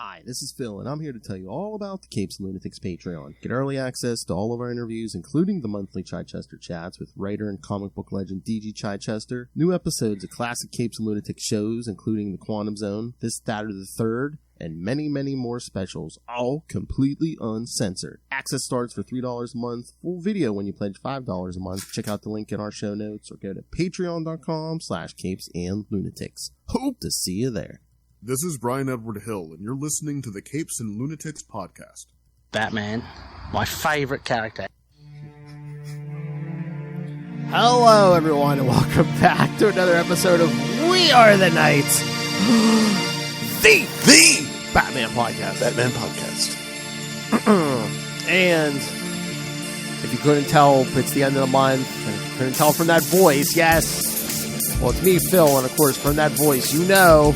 Hi, this is Phil, and I'm here to tell you all about the Capes and Lunatics Patreon. Get early access to all of our interviews, including the monthly Chichester chats with writer and comic book legend DG Chichester, new episodes of classic Capes and Lunatics shows, including The Quantum Zone, This, That, or the Third, and many, many more specials, all completely uncensored. Access starts for $3 a month, full video when you pledge $5 a month. Check out the link in our show notes or go to patreon.com/capesandlunatics. Hope to see you there. This is Brian Edward Hill, and you're listening to the Capes and Lunatics podcast. Batman, my favorite character. Hello, everyone, and welcome back to another episode of We Are the Knights, the Batman podcast. Batman podcast. And if you couldn't tell, it's the end of the month, and if you couldn't tell from that voice, yes, well, it's me, Phil, and of course, from that voice, you know,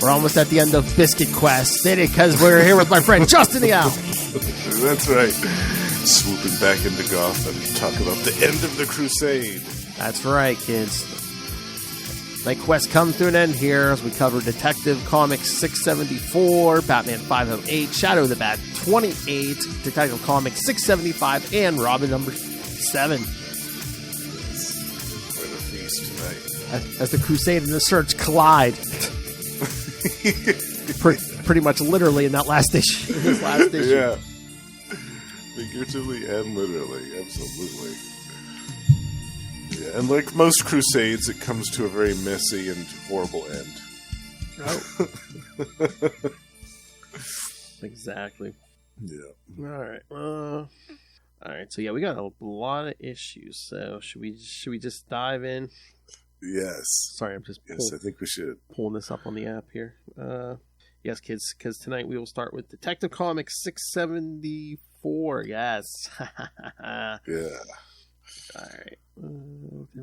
we're almost at the end of Biscuit Quest, because we're here with my friend Justin the Owl. That's right. Swooping back into Gotham to talk about the end of the Crusade. That's right, kids. Knightquest comes to an end here as we cover Detective Comics 674, Batman 508, Shadow of the Bat 28, Detective Comics 675, and Robin number 7. We're in a feast tonight. As the Crusade and the Search collide. Pretty much literally in that last issue. This last issue. Yeah. Figuratively and literally. Absolutely. Yeah. And like most Crusades, it comes to a very messy and horrible end. Oh. Exactly. Yeah. All right. So yeah, we got a lot of issues. So should we just dive in? Yes. Sorry, I'm just I think we should. Pulling this up on the app here. Yes, kids, because tonight we will start with Detective Comics 674. Yes. Yeah. All right.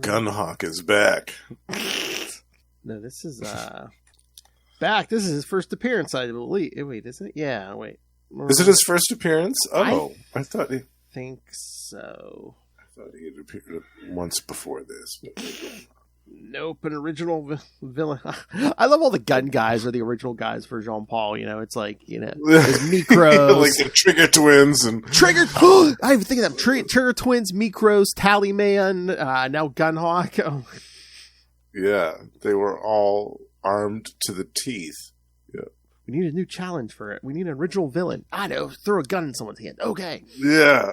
Gunhawk is back. No, this is back. This is his first appearance, I believe. Wait, is it? Yeah, wait. Is it his first appearance? Oh, I thought he... think so. I thought he had appeared once before this, but maybe. Nope, an original villain. I love all the gun guys are the original guys for Jean-Paul. You know, it's like, you know, there's Micros. Like the Trigger Twins and... Trigger... I even think of them. Trigger Twins, Micros, Tallyman, now Gunhawk. Oh. Yeah, they were all armed to the teeth. Yeah. We need a new challenge for it. We need an original villain. I know, throw a gun in someone's hand. Okay. Yeah.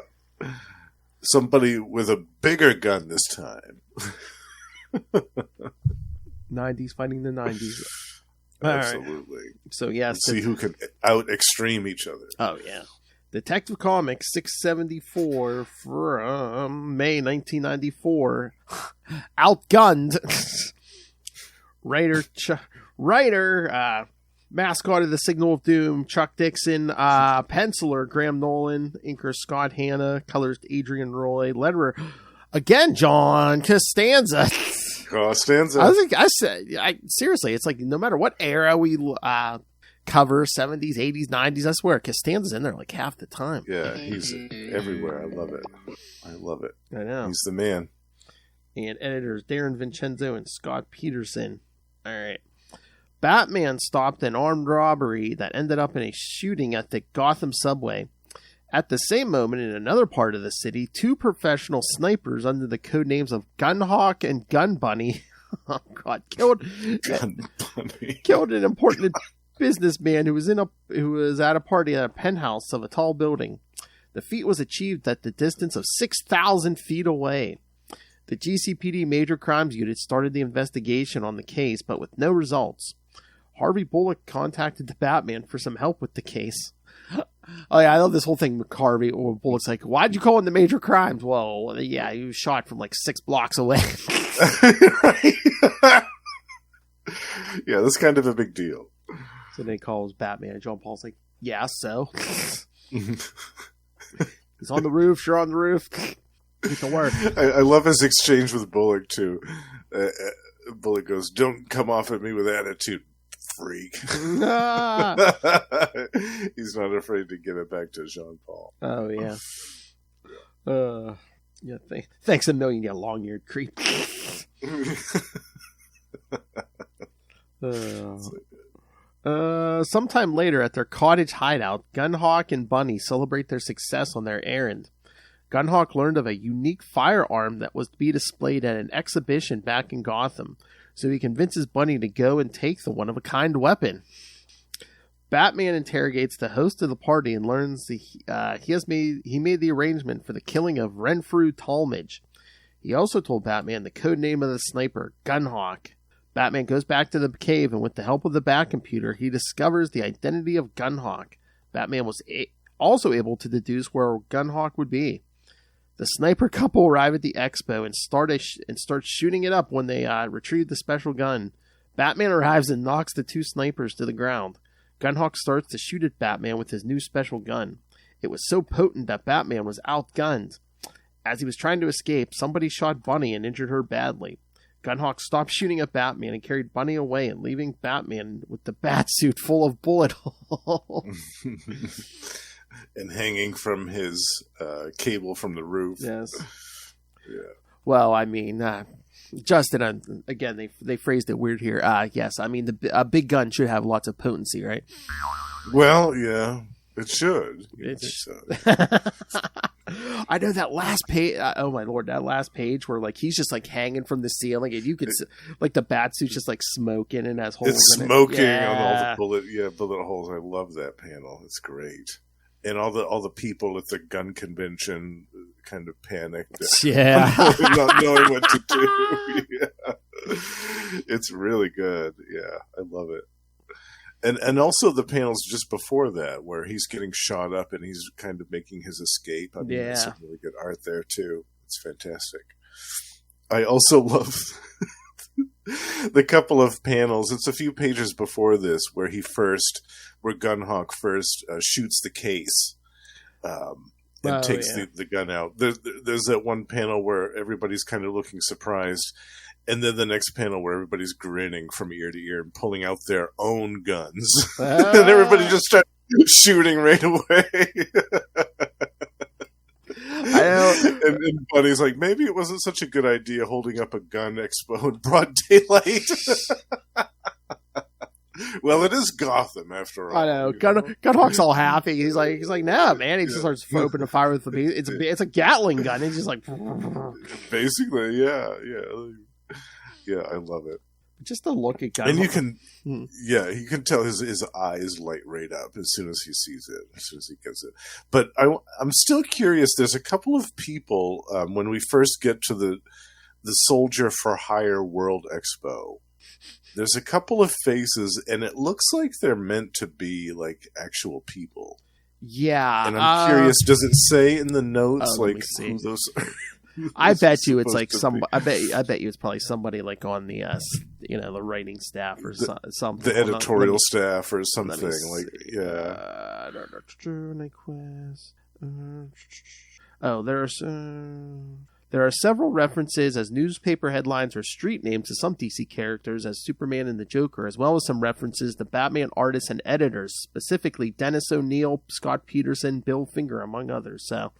Somebody with a bigger gun this time. 90s fighting the 90s. Absolutely. Right. So yes, see who can out extreme each other. Oh yeah. Detective Comics 674 from May 1994. Outgunned. Writer, mascot of the Signal of Doom, Chuck Dixon, penciler Graham Nolan, inker Scott Hanna, colorist Adrian Roy, letterer again John Costanza. Costanza. Seriously, it's like no matter what era we cover, 70s, 80s, 90s, I swear, Costanza's in there like half the time. Yeah, he's everywhere. I love it. I know. He's the man. And editors Darren Vincenzo and Scott Peterson. All right. Batman stopped an armed robbery that ended up in a shooting at the Gotham subway. At the same moment, in another part of the city, two professional snipers under the code names of Gunhawk and Gun Bunny killed an important businessman who was at a party at a penthouse of a tall building. The feat was achieved at the distance of 6,000 feet away. The GCPD Major Crimes Unit started the investigation on the case, but with no results. Harvey Bullock contacted the Batman for some help with the case. Oh yeah, I love this whole thing with Harvey. Bullock's like, why'd you call in the major crimes? Well, yeah, he was shot from like 6 blocks away. Yeah, that's kind of a big deal. So then he calls Batman, and John Paul's like, yeah, so? He's on the roof, you're on the roof. Get to work. I love his exchange with Bullock, too. Bullock goes, don't come off at me with attitude, freak. He's not afraid to give it back to Jean-Paul. Oh, yeah. Yeah, thanks a million, you long-eared creep. Sometime later at their cottage hideout, Gunhawk and Bunny celebrate their success on their errand. Gunhawk learned of a unique firearm that was to be displayed at an exhibition back in Gotham, so he convinces Bunny to go and take the one-of-a-kind weapon. Batman interrogates the host of the party and learns he made the arrangement for the killing of Renfrew Talmadge. He also told Batman the code name of the sniper, Gunhawk. Batman goes back to the cave, and with the help of the Batcomputer, he discovers the identity of Gunhawk. Batman was also able to deduce where Gunhawk would be. The sniper couple arrive at the expo and start shooting it up when they retrieve the special gun. Batman arrives and knocks the two snipers to the ground. Gunhawk starts to shoot at Batman with his new special gun. It was so potent that Batman was outgunned. As he was trying to escape, somebody shot Bunny and injured her badly. Gunhawk stopped shooting at Batman and carried Bunny away, and leaving Batman with the bat suit full of bullet holes. And hanging from his cable from the roof. Yes. Yeah. Well, I mean, Justin, again, they phrased it weird here. Yes, I mean, a big gun should have lots of potency, right? Well, yeah, it should. I know that last page. Oh my lord, that last page where like he's just like hanging from the ceiling, and you could like the bat suit's just like smoking and has holes. It's in smoking it. on all the bullet holes. I love that panel. It's great. And all the people at the gun convention kind of panicked. Yeah. Not knowing what to do. Yeah. It's really good. Yeah, I love it. And also the panels just before that where he's getting shot up and he's kind of making his escape. I mean, there's some really good art there too. It's fantastic. I also love the couple of panels. It's a few pages before this where Gunhawk first shoots the case and takes the gun out. There's that one panel where everybody's kind of looking surprised, and then the next panel where everybody's grinning from ear to ear and pulling out their own guns. And everybody just starts shooting right away. I know. And Bunny's like, maybe it wasn't such a good idea holding up a gun expo in broad daylight. Well, it is Gotham after all. I know. Gunhawk's all happy. He's like, no, man. He just starts opening a fire with the beat. It's a Gatling gun. He's just like, basically, yeah. I love it. Just the look at Gunhawk. And you can tell his eyes light right up as soon as he sees it, as soon as he gets it. But I'm still curious. There's a couple of people when we first get to the Soldier for Hire World Expo. There's a couple of faces, and it looks like they're meant to be like actual people. Yeah, and I'm curious. Does it say in the notes like who those? I bet you it's like some. I bet you it's probably somebody like on the the writing staff or something. The editorial staff or something like Knightquest. Oh, there are several references as newspaper headlines or street names to some DC characters as Superman and the Joker, as well as some references to Batman artists and editors, specifically Dennis O'Neil, Scott Peterson, Bill Finger, among others. So,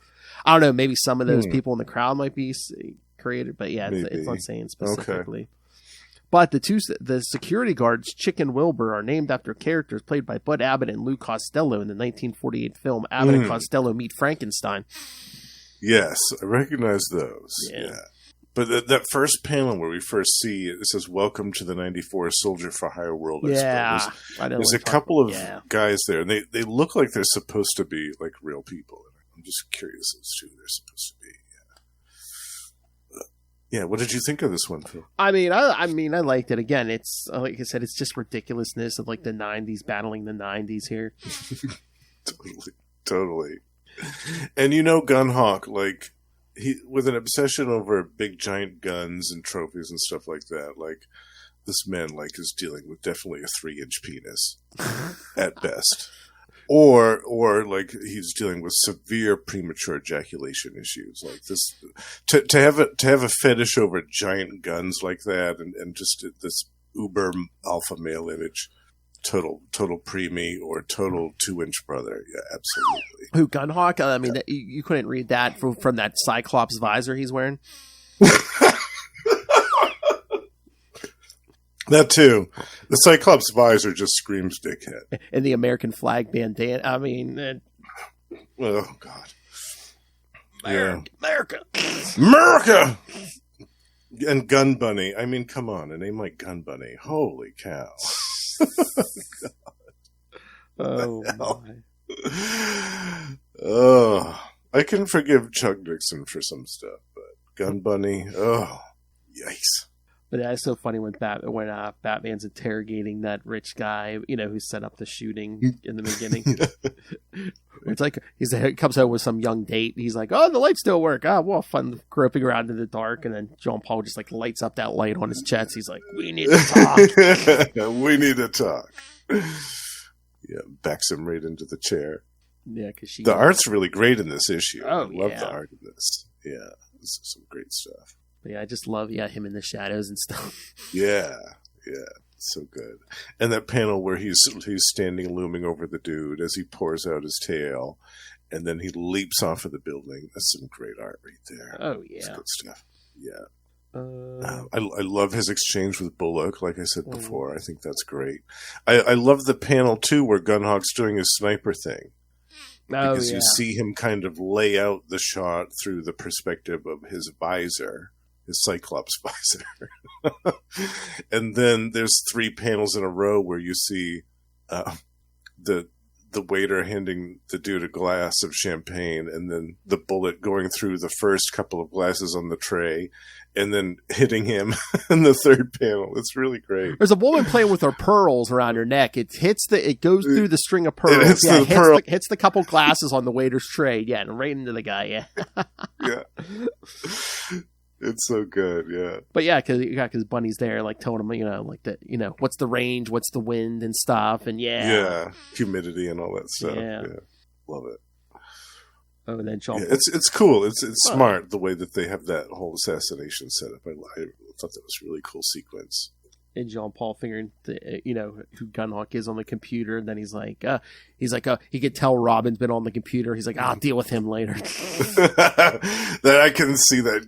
I don't know, maybe some of those people in the crowd might be created, but yeah, it's not saying specifically. Okay. But the security guards, Chick and Wilbur, are named after characters played by Bud Abbott and Lou Costello in the 1948 film Abbott and Costello Meet Frankenstein. Yes, I recognize those. Yeah. But that first panel where we first see it says, "Welcome to the 94 Soldier for Hire World Expo." Yeah. There's a couple of guys there, and they look like they're supposed to be like real people. I'm just curious as to who they're supposed to be. Yeah, what did you think of this one, Phil? I mean, I liked it. Again, it's like I said, it's just ridiculousness of like the 90s battling the 90s here. Totally. And Gunhawk, like he with an obsession over big giant guns and trophies and stuff like that. Like this man, like is dealing with definitely a 3-inch penis at best, or like he's dealing with severe premature ejaculation issues. Like this, to have a fetish over giant guns like that, and just this uber alpha male image. Total preemie or total 2-inch brother. Yeah, absolutely. Who, Gunhawk? I mean, you couldn't read that from that Cyclops visor he's wearing? That too. The Cyclops visor just screams dickhead. And the American flag bandana. I mean, Oh, God. America. America! And Gun Bunny. I mean, come on. A name like Gun Bunny. Holy cow. Oh, my. Oh, I can forgive Chuck Dixon for some stuff, but Gun Bunny, oh, yikes. But that's so funny when Batman's interrogating that rich guy, who set up the shooting in the beginning. It's like he comes home with some young date. He's like, "Oh, the lights still work. Oh, well, fun groping around in the dark." And then Jean Paul just like lights up that light on his chest. He's like, "We need to talk. We need to talk." Yeah, backs him right into the chair. Yeah, because the art's really great in this issue. Oh, I love the art in this. Yeah, this is some great stuff. But yeah, I just love him in the shadows and stuff. Yeah, so good. And that panel where he's standing looming over the dude as he pours out his tail, and then he leaps off of the building. That's some great art right there. Oh yeah, that's good stuff. Yeah. I love his exchange with Bullock, like I said before. I think that's great. I love the panel, too, where Gunhawk's doing his sniper thing. Because you see him kind of lay out the shot through the perspective of his visor, his Cyclops visor. And then there's 3 panels in a row where you see the waiter handing the dude a glass of champagne, and then the bullet going through the first couple of glasses on the tray, and then hitting him in the 3rd panel. It's really great. There's a woman playing with her pearls around her neck. It goes through the string of pearls. Hits the couple glasses on the waiter's tray. Yeah, and right into the guy. Yeah. Yeah. It's so good, yeah. But yeah, because Bunny's there, like telling him, what's the range, what's the wind and stuff, and yeah, humidity and all that stuff. Yeah, love it. Oh, and then Jean. Yeah, it's cool. It's smart the way that they have that whole assassination set up. I thought that was a really cool sequence. And Jean Paul figuring, who Gunhawk is on the computer. And then he's like, he could tell Robin's been on the computer. He's like, I'll deal with him later. That I can see that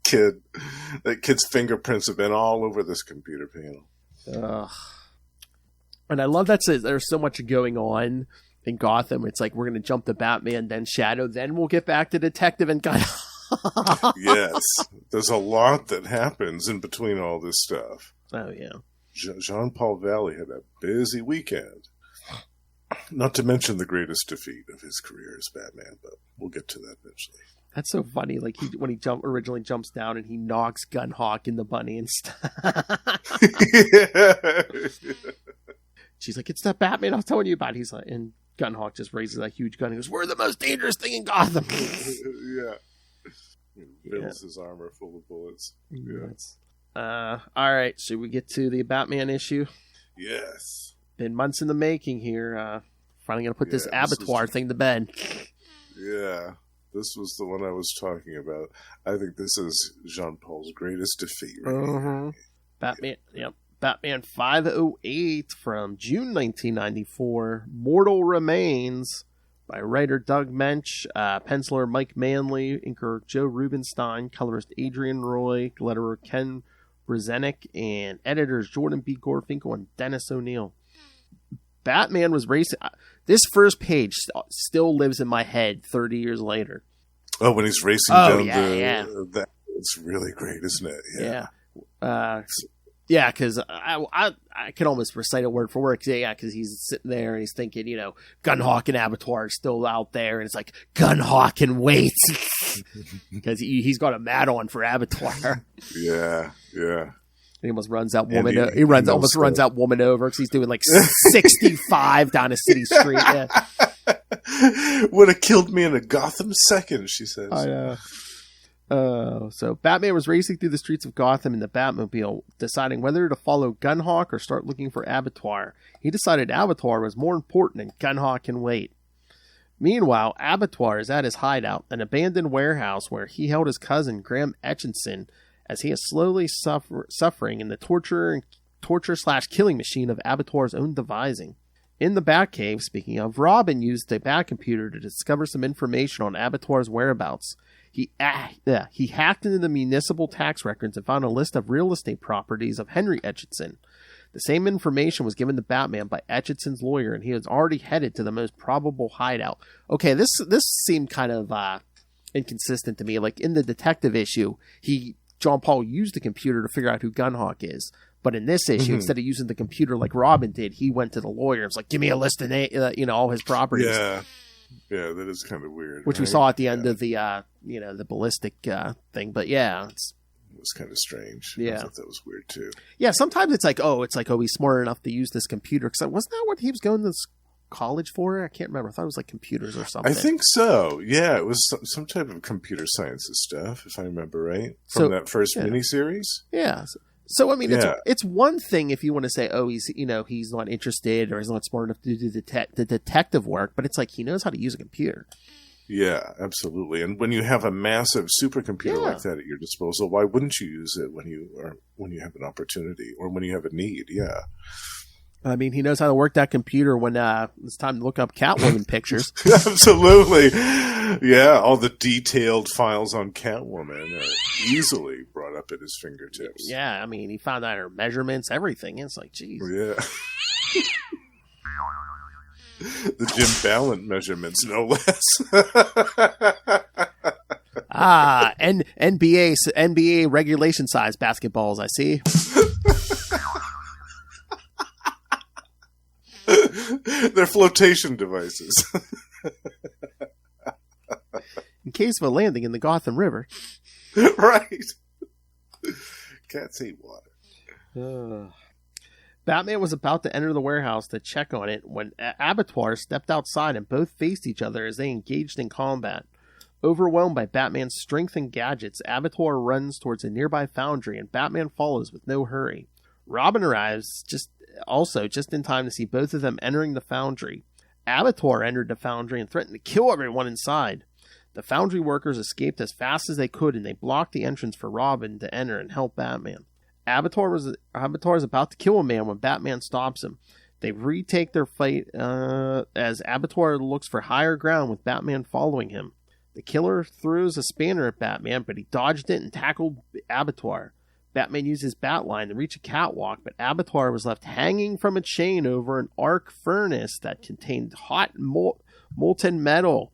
kid's fingerprints have been all over this computer panel. And I love that there's so much going on in Gotham. It's like we're going to jump to Batman, then Shadow, then we'll get back to Detective and Gunhawk. Yes, there's a lot that happens in between all this stuff. Oh yeah, Jean Paul Valley had a busy weekend. Not to mention the greatest defeat of his career as Batman, but we'll get to that eventually. That's so funny. Like when he originally jumps down and he knocks Gunhawk in the bunny and stuff. She's like, "It's that Batman I was telling you about." He's like, and Gunhawk just raises that huge gun and goes, "We're the most dangerous thing in Gotham." Yeah. He fills his armor full of bullets. Yeah. All right. Should we get to the Batman issue? Yes. Been months in the making here. Finally gonna put this Abattoir thing to bed. Yeah. This was the one I was talking about. I think this is Jean Paul's greatest defeat. Right Batman, Batman 508 from June 1994. Mortal Remains by writer Doug Mensch, penciler Mike Manley, inker Joe Rubinstein, colorist Adrian Roy, letterer Ken Brzezinski, and editors Jordan B. Gorfinkel and Dennis O'Neil. Batman was racing. This first page still lives in my head 30 years later. Oh, when he's racing down that, it's really great, isn't it? Yeah, because I can almost recite it word for word. Because he's sitting there and he's thinking, Gunhawk and Abattoir are still out there, and it's like Gunhawk and wait, because he's got a mat on for Abattoir. Yeah. He almost runs that woman. Almost runs that woman over because he's doing like 65 down a city street. Yeah. Would have killed me in a Gotham second, she says. I know. So Batman was racing through the streets of Gotham in the Batmobile, deciding whether to follow Gunhawk or start looking for Abattoir. He decided Abattoir was more important and Gunhawk can wait. Meanwhile, Abattoir is at his hideout, an abandoned warehouse where he held his cousin Graham Etchinson, as he is slowly suffering in the torture/killing machine of Abattoir's own devising. In the Batcave, speaking of, Robin used the Batcomputer to discover some information on Abattoir's whereabouts. He hacked into the municipal tax records and found a list of real estate properties of Henry Etchinson, The same information was given to Batman by Etchison's lawyer, and he was already headed to the most probable hideout. Okay, this seemed kind of inconsistent to me. Like in the detective issue, John Paul used the computer to figure out who Gunhawk is. But in this issue, instead of using the computer like Robin did, he went to the lawyer and was like, give me a list of all his properties. Yeah. Yeah, that is kind of weird. Which we saw at the end of the, the ballistic thing. But yeah, it was kind of strange. Yeah. I thought that was weird too. Yeah, sometimes it's like, he's smart enough to use this computer. Because wasn't that what he was going to college for? I can't remember. I thought it was like computers or something. I think so. Yeah, it was some type of computer sciences stuff, if I remember right, from that first miniseries. Yeah. So I mean, it's one thing if you want to say, he's not interested or he's not smart enough to do the detective work, but it's like he knows how to use a computer. Yeah, absolutely. And when you have a massive supercomputer like that at your disposal, why wouldn't you use it when you have an opportunity or when you have a need? Yeah. I mean, he knows how to work that computer when it's time to look up Catwoman pictures. Absolutely. Yeah, all the detailed files on Catwoman are easily brought up at his fingertips. Yeah, I mean, he found out her measurements, everything. It's like, geez. Yeah. The Jim Ballant measurements, no less. And NBA regulation size basketballs, I see. They're flotation devices. In case of a landing in the Gotham River. Right. Cats hate water. Batman was about to enter the warehouse to check on it when Abattoir stepped outside and both faced each other as they engaged in combat. Overwhelmed by Batman's strength and gadgets, Abattoir runs towards a nearby foundry and Batman follows with no hurry. Robin arrives just in time to see both of them entering the foundry. Abattoir entered the foundry and threatened to kill everyone inside. The foundry workers escaped as fast as they could, and they blocked the entrance for Robin to enter and help Batman. Abattoir is about to kill a man when Batman stops him. They retake their fight as Abattoir looks for higher ground with Batman following him. The killer throws a spanner at Batman, but he dodged it and tackled Abattoir. Batman used his Batline to reach a catwalk, but Abattoir was left hanging from a chain over an arc furnace that contained hot molten metal.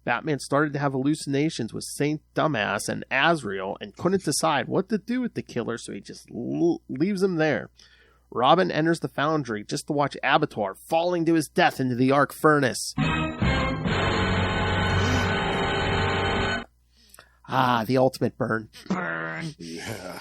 Batman started to have hallucinations with Saint Dumbass and Azrael and couldn't decide what to do with the killer, so he just leaves him there. Robin enters the foundry just to watch Abattoir falling to his death into the arc furnace. The ultimate burn. Yeah.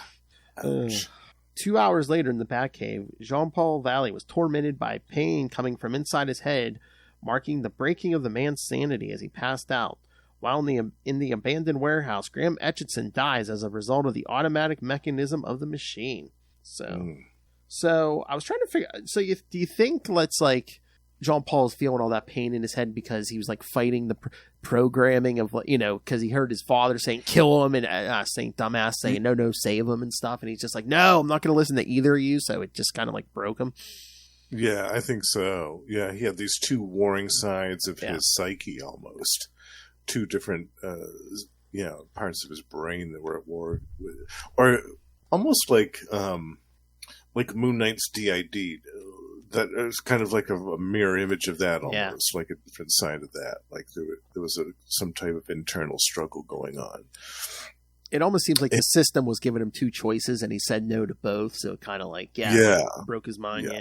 2 hours later in the Batcave, Jean-Paul Valley was tormented by pain coming from inside his head, marking the breaking of the man's sanity as he passed out. While in the abandoned warehouse, Graham Etchison dies as a result of the automatic mechanism of the machine. So I was trying to figure. So do you think Jean-Paul is feeling all that pain in his head because he was like fighting the programming of because he heard his father saying kill him and Saint Dumbass saying no save him and stuff, and he's just like no, I'm not going to listen to either of you. So it just kind of like broke him. Yeah, I think so. Yeah, he had these two warring sides of his psyche almost. Two different parts of his brain that were at war with, or almost like Moon Knight's DID. That is kind of like a mirror image of that almost, like a different side of that. Like there was some type of internal struggle going on. It almost seems like the system was giving him two choices and he said no to both. So it kind of like, broke his mind.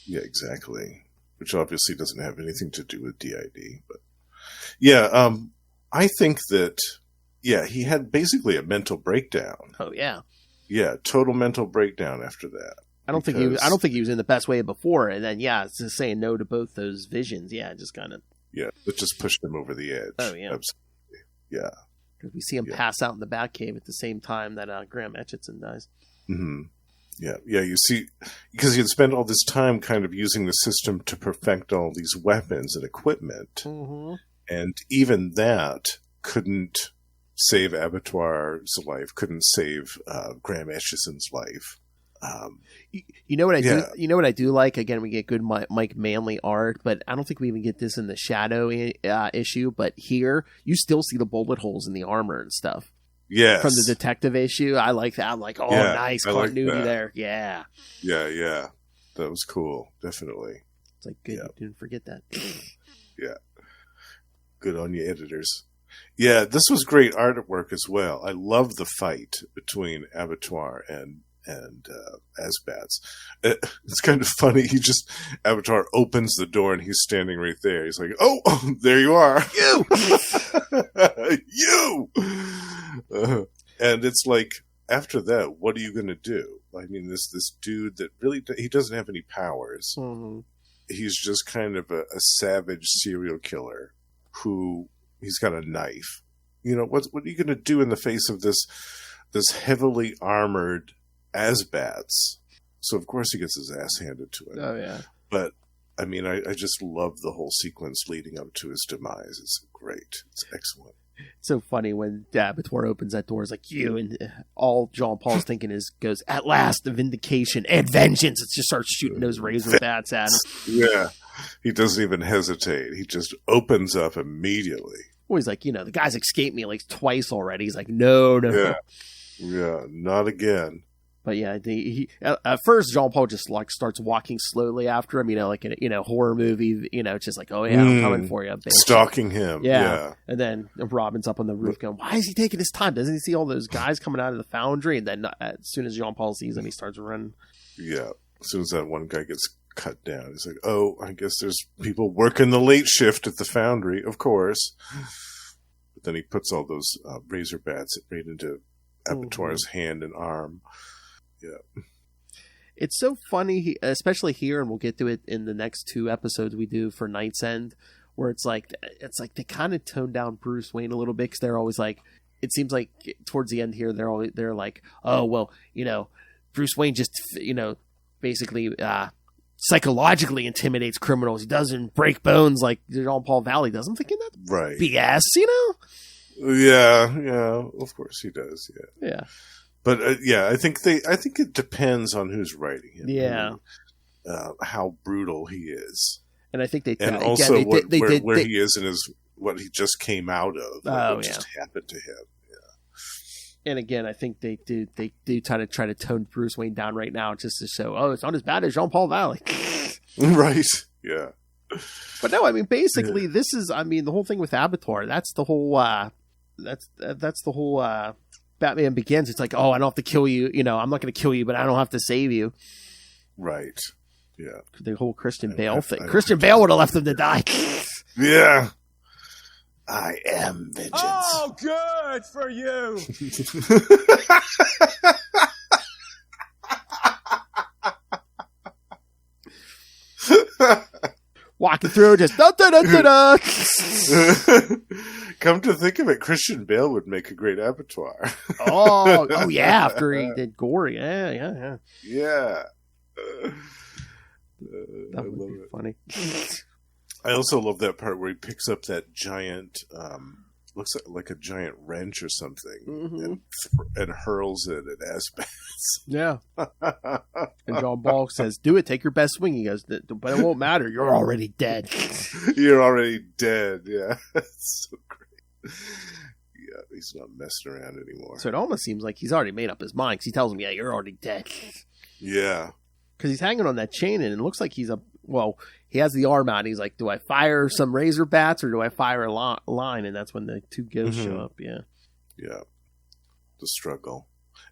Yeah, exactly. Which obviously doesn't have anything to do with DID. But I think that, he had basically a mental breakdown. Oh, yeah. Yeah, total mental breakdown after that. I don't think he was in the best way before, and then it's just saying no to both those visions. Yeah, just kind of. Yeah, it just pushed him over the edge. Oh yeah, absolutely. Yeah, because we see him pass out in the Batcave at the same time that Graham Etchison dies. Mm-hmm. Yeah. You see, because he had spent all this time kind of using the system to perfect all these weapons and equipment, and even that couldn't save Abattoir's life, couldn't save Graham Etchison's life. You know what I do? You know what I do like? Again, we get good Mike Manley art, but I don't think we even get this in the Shadow issue. But here, you still see the bullet holes in the armor and stuff. Yes. From the detective issue. I like that. I'm like, oh, Yeah, nice I like continuity that. there. Yeah. Yeah. That was cool. Definitely. It's like, good, Yeah. you didn't forget that. Yeah. Good on you, editors. Yeah, this was great artwork as well. I love the fight between Abattoir and Asbats. It's kind of funny. Abattoir opens the door and he's standing right there. He's like, "Oh, there you are, you, you." And it's like, after that, what are you going to do? I mean, this dude that really he doesn't have any powers. Mm-hmm. He's just kind of a savage serial killer who he's got a knife. You know, what are you going to do in the face of this heavily armored Asbats? So of course he gets his ass handed to him. Oh yeah. But I mean, I just love the whole sequence leading up to his demise. It's great. It's excellent. It's so funny when Abattoir opens that door. It's like, you, and all Jean Paul's thinking goes, at last, the vindication and vengeance. It just starts shooting those razor bats at him. Yeah. He doesn't even hesitate. He just opens up immediately. Well, he's like, the guy's escaped me like twice already. He's like, no. Yeah, not again. But yeah, at first Jean Paul just like starts walking slowly after him, like in a horror movie, it's just like, oh yeah, I'm coming for you, bitch. Stalking him. Yeah. And then Robin's up on the roof going, why is he taking his time? Doesn't he see all those guys coming out of the foundry? And then as soon as Jean Paul sees him, he starts running. Yeah. As soon as that one guy gets cut down, he's like, oh, I guess there's people working the late shift at the foundry, of course. But then he puts all those razor bats right into Abattoir's hand and arm. Yeah. It's so funny, especially here, and we'll get to it in the next 2 episodes we do for Knightsend, where it's like they kind of tone down Bruce Wayne a little bit, because they're always like, it seems like towards the end here, they're like, oh well, Bruce Wayne just basically psychologically intimidates criminals. He doesn't break bones like Jean Paul Valley does. I'm thinking that right BS, Yeah, of course he does. Yeah. But I think it depends on who's writing him. Yeah. How brutal he is, and I think also where he is in what he just came out of. What just happened to him. Yeah. And again, I think they do try to tone Bruce Wayne down right now, just to show, oh, it's not as bad as Jean Paul Valley. Right. Yeah. But no, I mean, basically, this is, the whole thing with Abattoir. That's the whole. That's the whole. Batman Begins. It's like, oh, I don't have to kill you. I'm not going to kill you, but I don't have to save you. Right. Yeah. The whole Christian Bale thing. Christian Bale would have left him to die. Yeah. I am vengeance. Oh, good for you. Walking through, just da da da da da. Come to think of it, Christian Bale would make a great Abattoir. oh yeah, after he did Gory. Yeah. Yeah. That would be funny. I also love that part where he picks up that giant, looks like a giant wrench or something, and hurls it at Asbats. Yeah. And Jean Paul says, do it, take your best swing. He goes, but it won't matter. You're already dead. You're already dead, yeah. That's so great. Yeah, he's not messing around anymore. So it almost seems like he's already made up his mind, because he tells him, yeah, you're already dead. Yeah. Because he's hanging on that chain, and it looks like he has the arm out, and he's like, do I fire some razor bats, or do I fire a line? And that's when the 2 ghosts show up, yeah. Yeah. The struggle.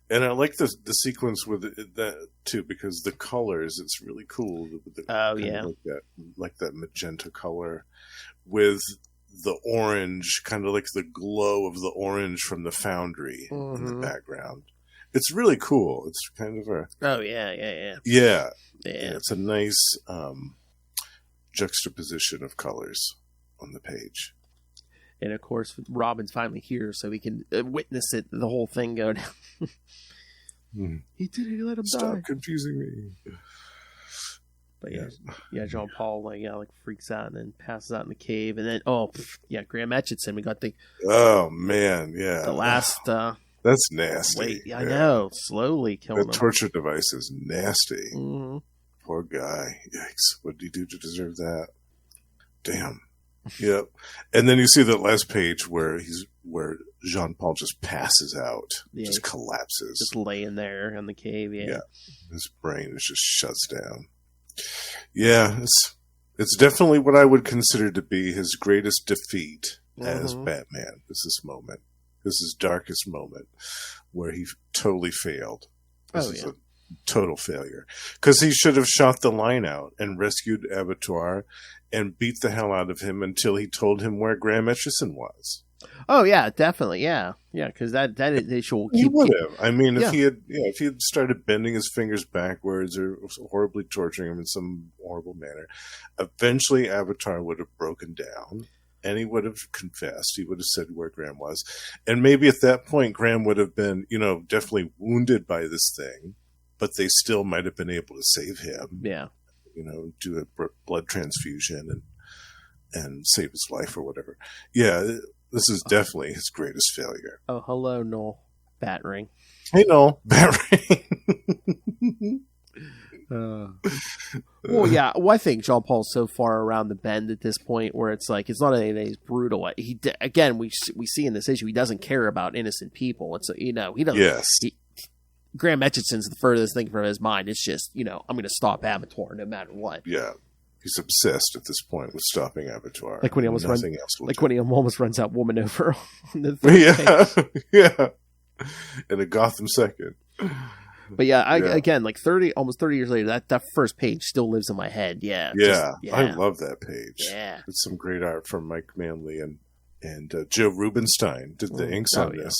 And I like the sequence with that, too, because the colors, it's really cool. Like that magenta color with the orange, kind of like the glow of the orange from the foundry in the background. It's really cool. It's kind of a... Oh, yeah. Yeah. It's a nice juxtaposition of colors on the page. And, of course, Robin's finally here, so we can witness it, the whole thing go down. He didn't let him die. Stop confusing me. But yeah, Jean Paul freaks out and then passes out in the cave, and then Graham Etchison. We got the man, yeah, the last that's nasty. Wait, I know, slowly killing him. That torture device is nasty. Mm-hmm. Poor guy. Yikes! What did he do to deserve that? Damn. Yep. And then you see that last page where Jean-Paul just passes out, just collapses. Just laying there in the cave, yeah. His brain is just shuts down. Yeah, it's definitely what I would consider to be his greatest defeat as Batman. Is this moment. This is his darkest moment where he totally failed. This is a total failure. Because he should have shot the line out and rescued Abattoir and beat the hell out of him until he told him where Graham Etchison was. Oh yeah, definitely, yeah, because that issue will keep. He would have. I mean, if he had started bending his fingers backwards or horribly torturing him in some horrible manner, eventually Abattoir would have broken down and he would have confessed. He would have said where Graham was, and maybe at that point Graham would have been, definitely wounded by this thing, but they still might have been able to save him. Yeah, do a blood transfusion and save his life or whatever. Yeah. This is definitely his greatest failure. Oh, hello, Noel. Bat ring. Hey, Noel. Bat ring. Well, yeah. Well, I think Jean Paul's so far around the bend at this point where it's like it's not anything that he's brutal. Again, we see in this issue he doesn't care about innocent people. It's he doesn't. Yes. Graham Etchison's the furthest thing from his mind. It's just I'm going to stop Abattoir no matter what. Yeah. He's obsessed at this point with stopping Abattoir. Like when he almost runs that woman over on the page. Yeah. In a Gotham second. But again, like almost 30 years later, that first page still lives in my head. Yeah. I love that page. Yeah. It's some great art from Mike Manley and Joe Rubinstein did the inks on this.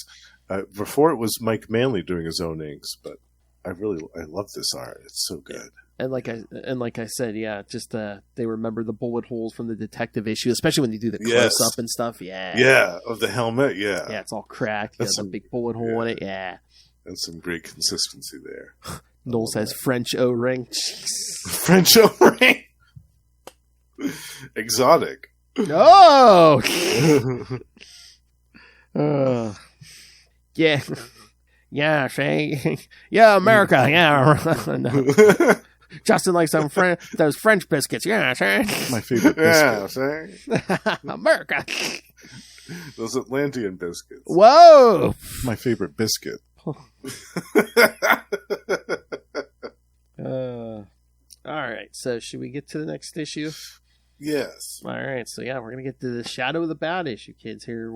Before it was Mike Manley doing his own inks, but I love this art. It's so good. Yeah. And like I said, just they remember the bullet holes from the detective issue, especially when you do the close up and stuff. Yeah, of the helmet. Yeah, it's all cracked. There's a big bullet hole in it. Yeah, and some great consistency there. Noel says French O-ring. French O-ring. Exotic. Oh. Yeah. Yeah, say. Yeah, America. Yeah. No. Justin likes those French biscuits. Yeah, say. My favorite biscuit. Yeah, say. America. Those Atlantean biscuits. Whoa. My favorite biscuit. All right, so should we get to the next issue? Yes. All right, so we're going to get to the Shadow of the Bat issue, kids, here.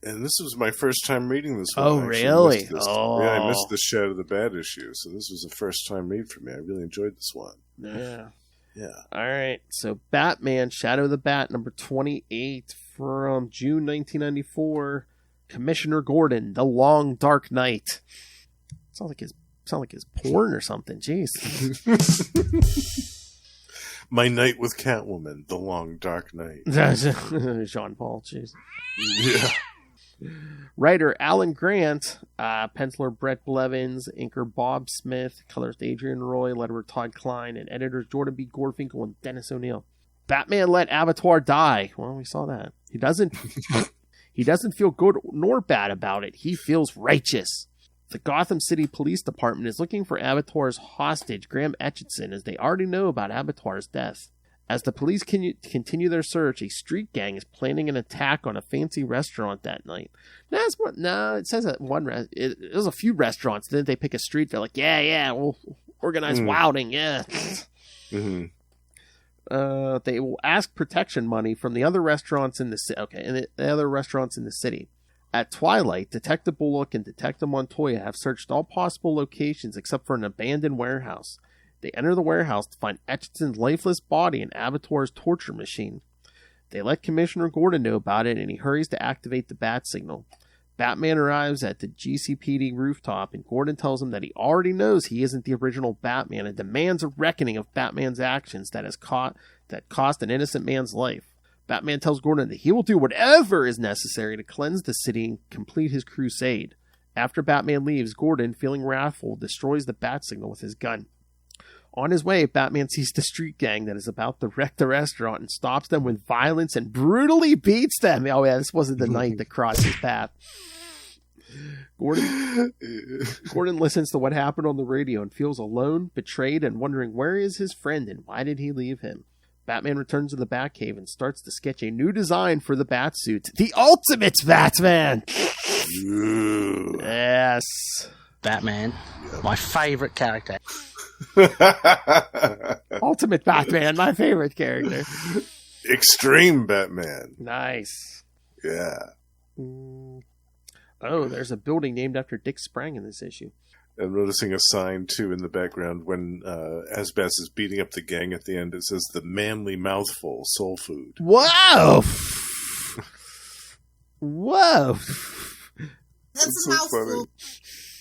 And this was my first time reading this one. Oh, really? Oh. Yeah, I missed the Shadow of the Bat issue, so this was the first time read for me. I really enjoyed this one. Yeah. Yeah. All right, so Batman, Shadow of the Bat, number 28 from June 1994. Commissioner Gordon, The Long Dark Night. Sounds like his porn or something. Jeez. My Night with Catwoman, The Long Dark Night. Jean Paul, jeez. Yeah. Writer Alan Grant, penciler Brett Blevins, inker Bob Smith, colorist Adrian Roy, letterer Todd Klein, and editors Jordan B. Gorfinkel and Dennis O'Neil. Batman let Abattoir die. Well, we saw that. He doesn't feel good nor bad about it. He feels righteous. The Gotham City Police Department is looking for Abattoir's hostage, Graham Etchison, as they already know about Abattoir's death. As the police continue their search, a street gang is planning an attack on a fancy restaurant that night. It says that it was a few restaurants. Then they pick a street. They're like, we'll organize wilding, yeah. Mm-hmm. They will ask protection money from the other restaurants in the city. Okay, and the other restaurants in the city. At twilight, Detective Bullock and Detective Montoya have searched all possible locations except for an abandoned warehouse. They enter the warehouse to find Etchison's lifeless body and Abattoir's torture machine. They let Commissioner Gordon know about it, and he hurries to activate the bat signal. Batman arrives at the GCPD rooftop, and Gordon tells him that he already knows he isn't the original Batman and demands a reckoning of Batman's actions that cost an innocent man's life. Batman tells Gordon that he will do whatever is necessary to cleanse the city and complete his crusade. After Batman leaves, Gordon, feeling wrathful, destroys the bat signal with his gun. On his way, Batman sees the street gang that is about to wreck the restaurant and stops them with violence and brutally beats them. Oh yeah, this wasn't the night that crossed his path. Gordon listens to what happened on the radio and feels alone, betrayed, and wondering where is his friend and why did he leave him. Batman returns to the Batcave and starts to sketch a new design for the Batsuit. The ultimate Batman! Ooh. Yes. Batman, my favorite character. Ultimate Batman, my favorite character. Extreme Batman. Nice. Yeah. Oh, there's a building named after Dick Sprang in this issue. I'm noticing a sign, too, in the background when Asbaz is beating up the gang at the end. It says, the manly mouthful, soul food. Whoa! Whoa! That's a mouthful.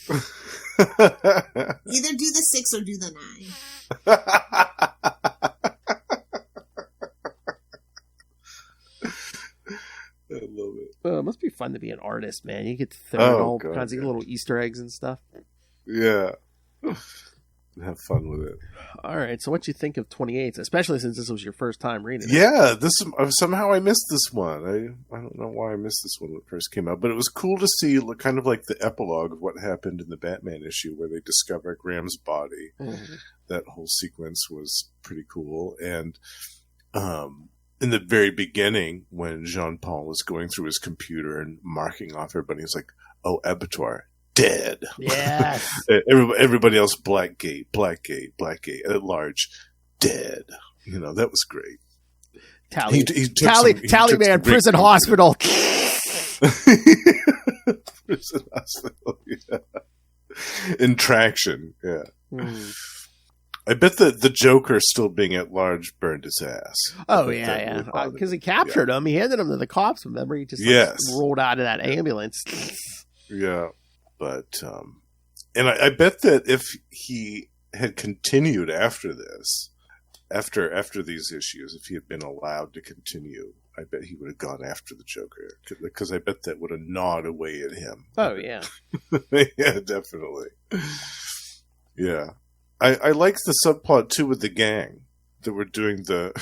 So Either do the 6 or do the 9. I love it. Oh, it must be fun to be an artist, man. You get to throw in all God, kinds of little Easter eggs and stuff. Yeah. Have fun with it. All right, so what you think of 28th, especially since this was your first time reading it? Yeah, somehow I missed this one. I don't know why I missed this one when it first came out, but it was cool to see kind of like the epilogue of what happened in the Batman issue where they discover Graham's body. Mm-hmm. That whole sequence was pretty cool. And in the very beginning, when Jean-Paul is going through his computer and marking off everybody, he's like, oh, Abattoir, dead. Yes. Everybody else, Blackgate, at large, dead. You know, that was great. Tallyman Prison Hospital. Prison Hospital, yeah. In Traction, yeah. Mm. I bet the Joker still being at large burned his ass. Oh, yeah. Because he captured him. He handed him to the cops. Remember? He just rolled out of that ambulance. Yeah. But, and I bet that if he had continued after this, after these issues, if he had been allowed to continue, I bet he would have gone after the Joker. Because I bet that would have gnawed away at him. Oh, yeah. Yeah, definitely. Yeah. I like the subplot, too, with the gang that were doing the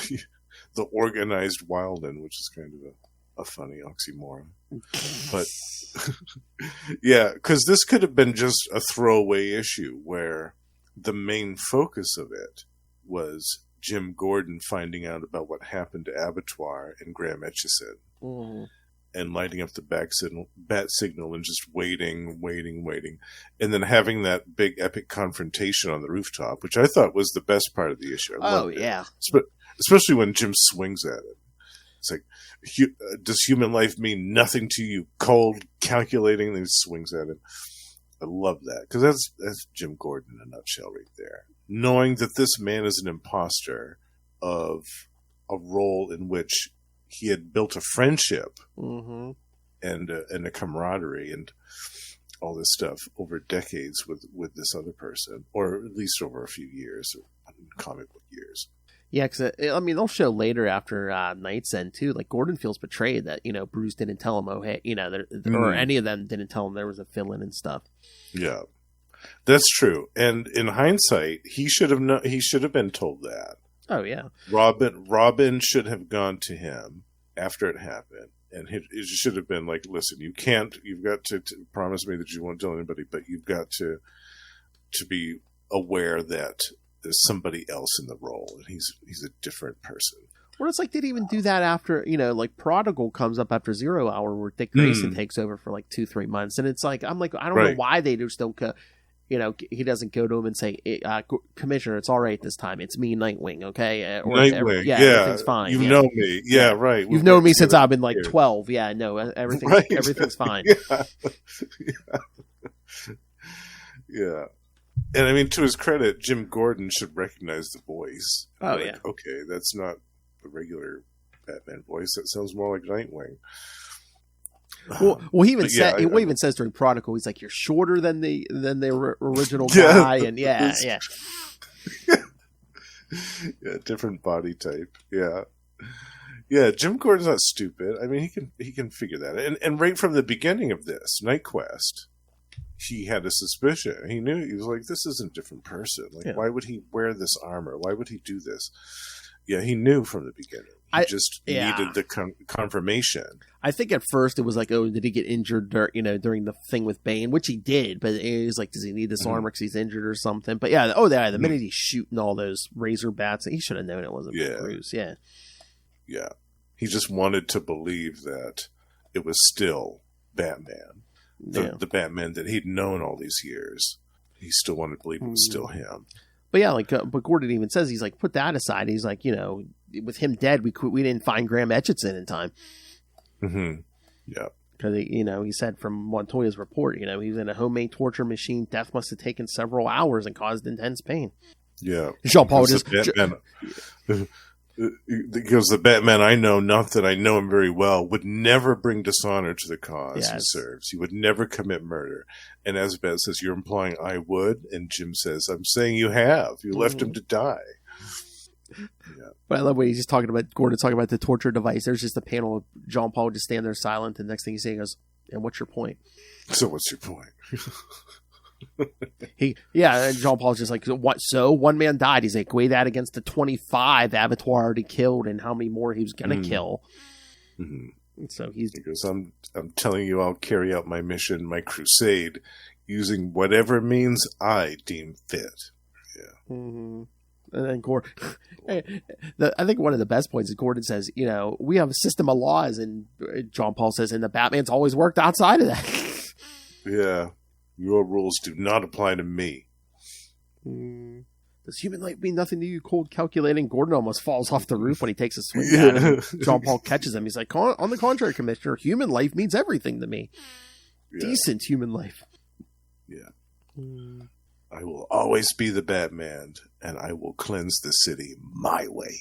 organized Wilden, which is kind of a funny oxymoron. But, yeah, because this could have been just a throwaway issue where the main focus of it was Jim Gordon finding out about what happened to Abattoir and Graham Etchison. Mm-hmm. And lighting up the bat signal and just waiting. And then having that big epic confrontation on the rooftop, which I thought was the best part of the issue. I loved it. Especially when Jim swings at it. It's like, does human life mean nothing to you? Cold, calculating, and he swings at it. I love that. Because that's Jim Gordon in a nutshell right there. Knowing that this man is an imposter of a role in which he had built a friendship mm-hmm. and a camaraderie and all this stuff over decades with this other person, or at least over a few years, comic book years. Yeah, because they'll show later after Knightsend too. Like Gordon feels betrayed that Bruce didn't tell him, or any of them didn't tell him there was a fill-in and stuff. Yeah, that's true. And in hindsight, he should have been told that. Oh, yeah. Robin should have gone to him after it happened. And it should have been like, listen, you've got to promise me that you won't tell anybody, but you've got to be aware that there's somebody else in the role, and he's a different person. Or it's like they'd even do that after, like Prodigal comes up after 0 Hour where Dick Grayson takes over for like 2-3 months. And it's like, I don't know why they just don't go. He doesn't go to him and say, Commissioner, it's all right this time. It's me, Nightwing, okay? Nightwing, everything fine. You know me. Yeah, right. You've known me since I've been like 12. Yeah, no, everything's fine. Yeah. And I mean, to his credit, Jim Gordon should recognize the voice. Oh, yeah. Okay, that's not the regular Batman voice. That sounds more like Nightwing. Well, he even says during Prodigal, he's like, "You're shorter than the original guy," and yeah, different body type. Yeah. Jim Gordon's not stupid. I mean, he can figure that. And right from the beginning of this Knightquest, he had a suspicion. He knew, he was like, "This isn't a different person. Like, why would he wear this armor? Why would he do this?" Yeah, he knew from the beginning. He just needed the confirmation. I think at first it was like, oh, did he get injured during the thing with Bane, which he did, but it was like, does he need this armor because he's injured or something? But yeah, the minute he's shooting all those razor bats, he should have known it wasn't Bruce. Yeah. Yeah. He just wanted to believe that it was still Batman. The Batman that he'd known all these years. He still wanted to believe it was still him. But yeah, but Gordon even says, he's like, put that aside. He's like, with him dead, we didn't find Graham Etchison in time. Mm-hmm. Yeah. Because, he said from Montoya's report, he was in a homemade torture machine. Death must have taken several hours and caused intense pain. Yeah. Jean-Paul just... Because the Batman I know, not that I know him very well, would never bring dishonor to the cause he serves. He would never commit murder. And Azabeth says, you're implying I would? And Jim says, I'm saying you have. You left him to die. Yeah. But I love when he's just Gordon talking about the torture device. There's just a panel of Jean-Paul just stand there silent. And the next thing he's saying goes, and what's your point? So what's your point? And Jean-Paul's just like, what? So one man died. He's like, weigh that against the 25 Abattoir already killed, and how many more he was gonna kill. Mm-hmm. So he goes, I'm telling you, I'll carry out my mission, my crusade, using whatever means I deem fit. Yeah. Mm-hmm. And then Gordon, I think one of the best points is Gordon says, we have a system of laws, and Jean-Paul says, and the Batman's always worked outside of that. Yeah. Your rules do not apply to me. Does human life mean nothing to you? Cold calculating. Gordon almost falls off the roof when he takes a swing at him. Jean-Paul catches him. He's like, on the contrary, Commissioner, human life means everything to me. Yeah. Decent human life. Yeah. I will always be the Batman, and I will cleanse the city my way.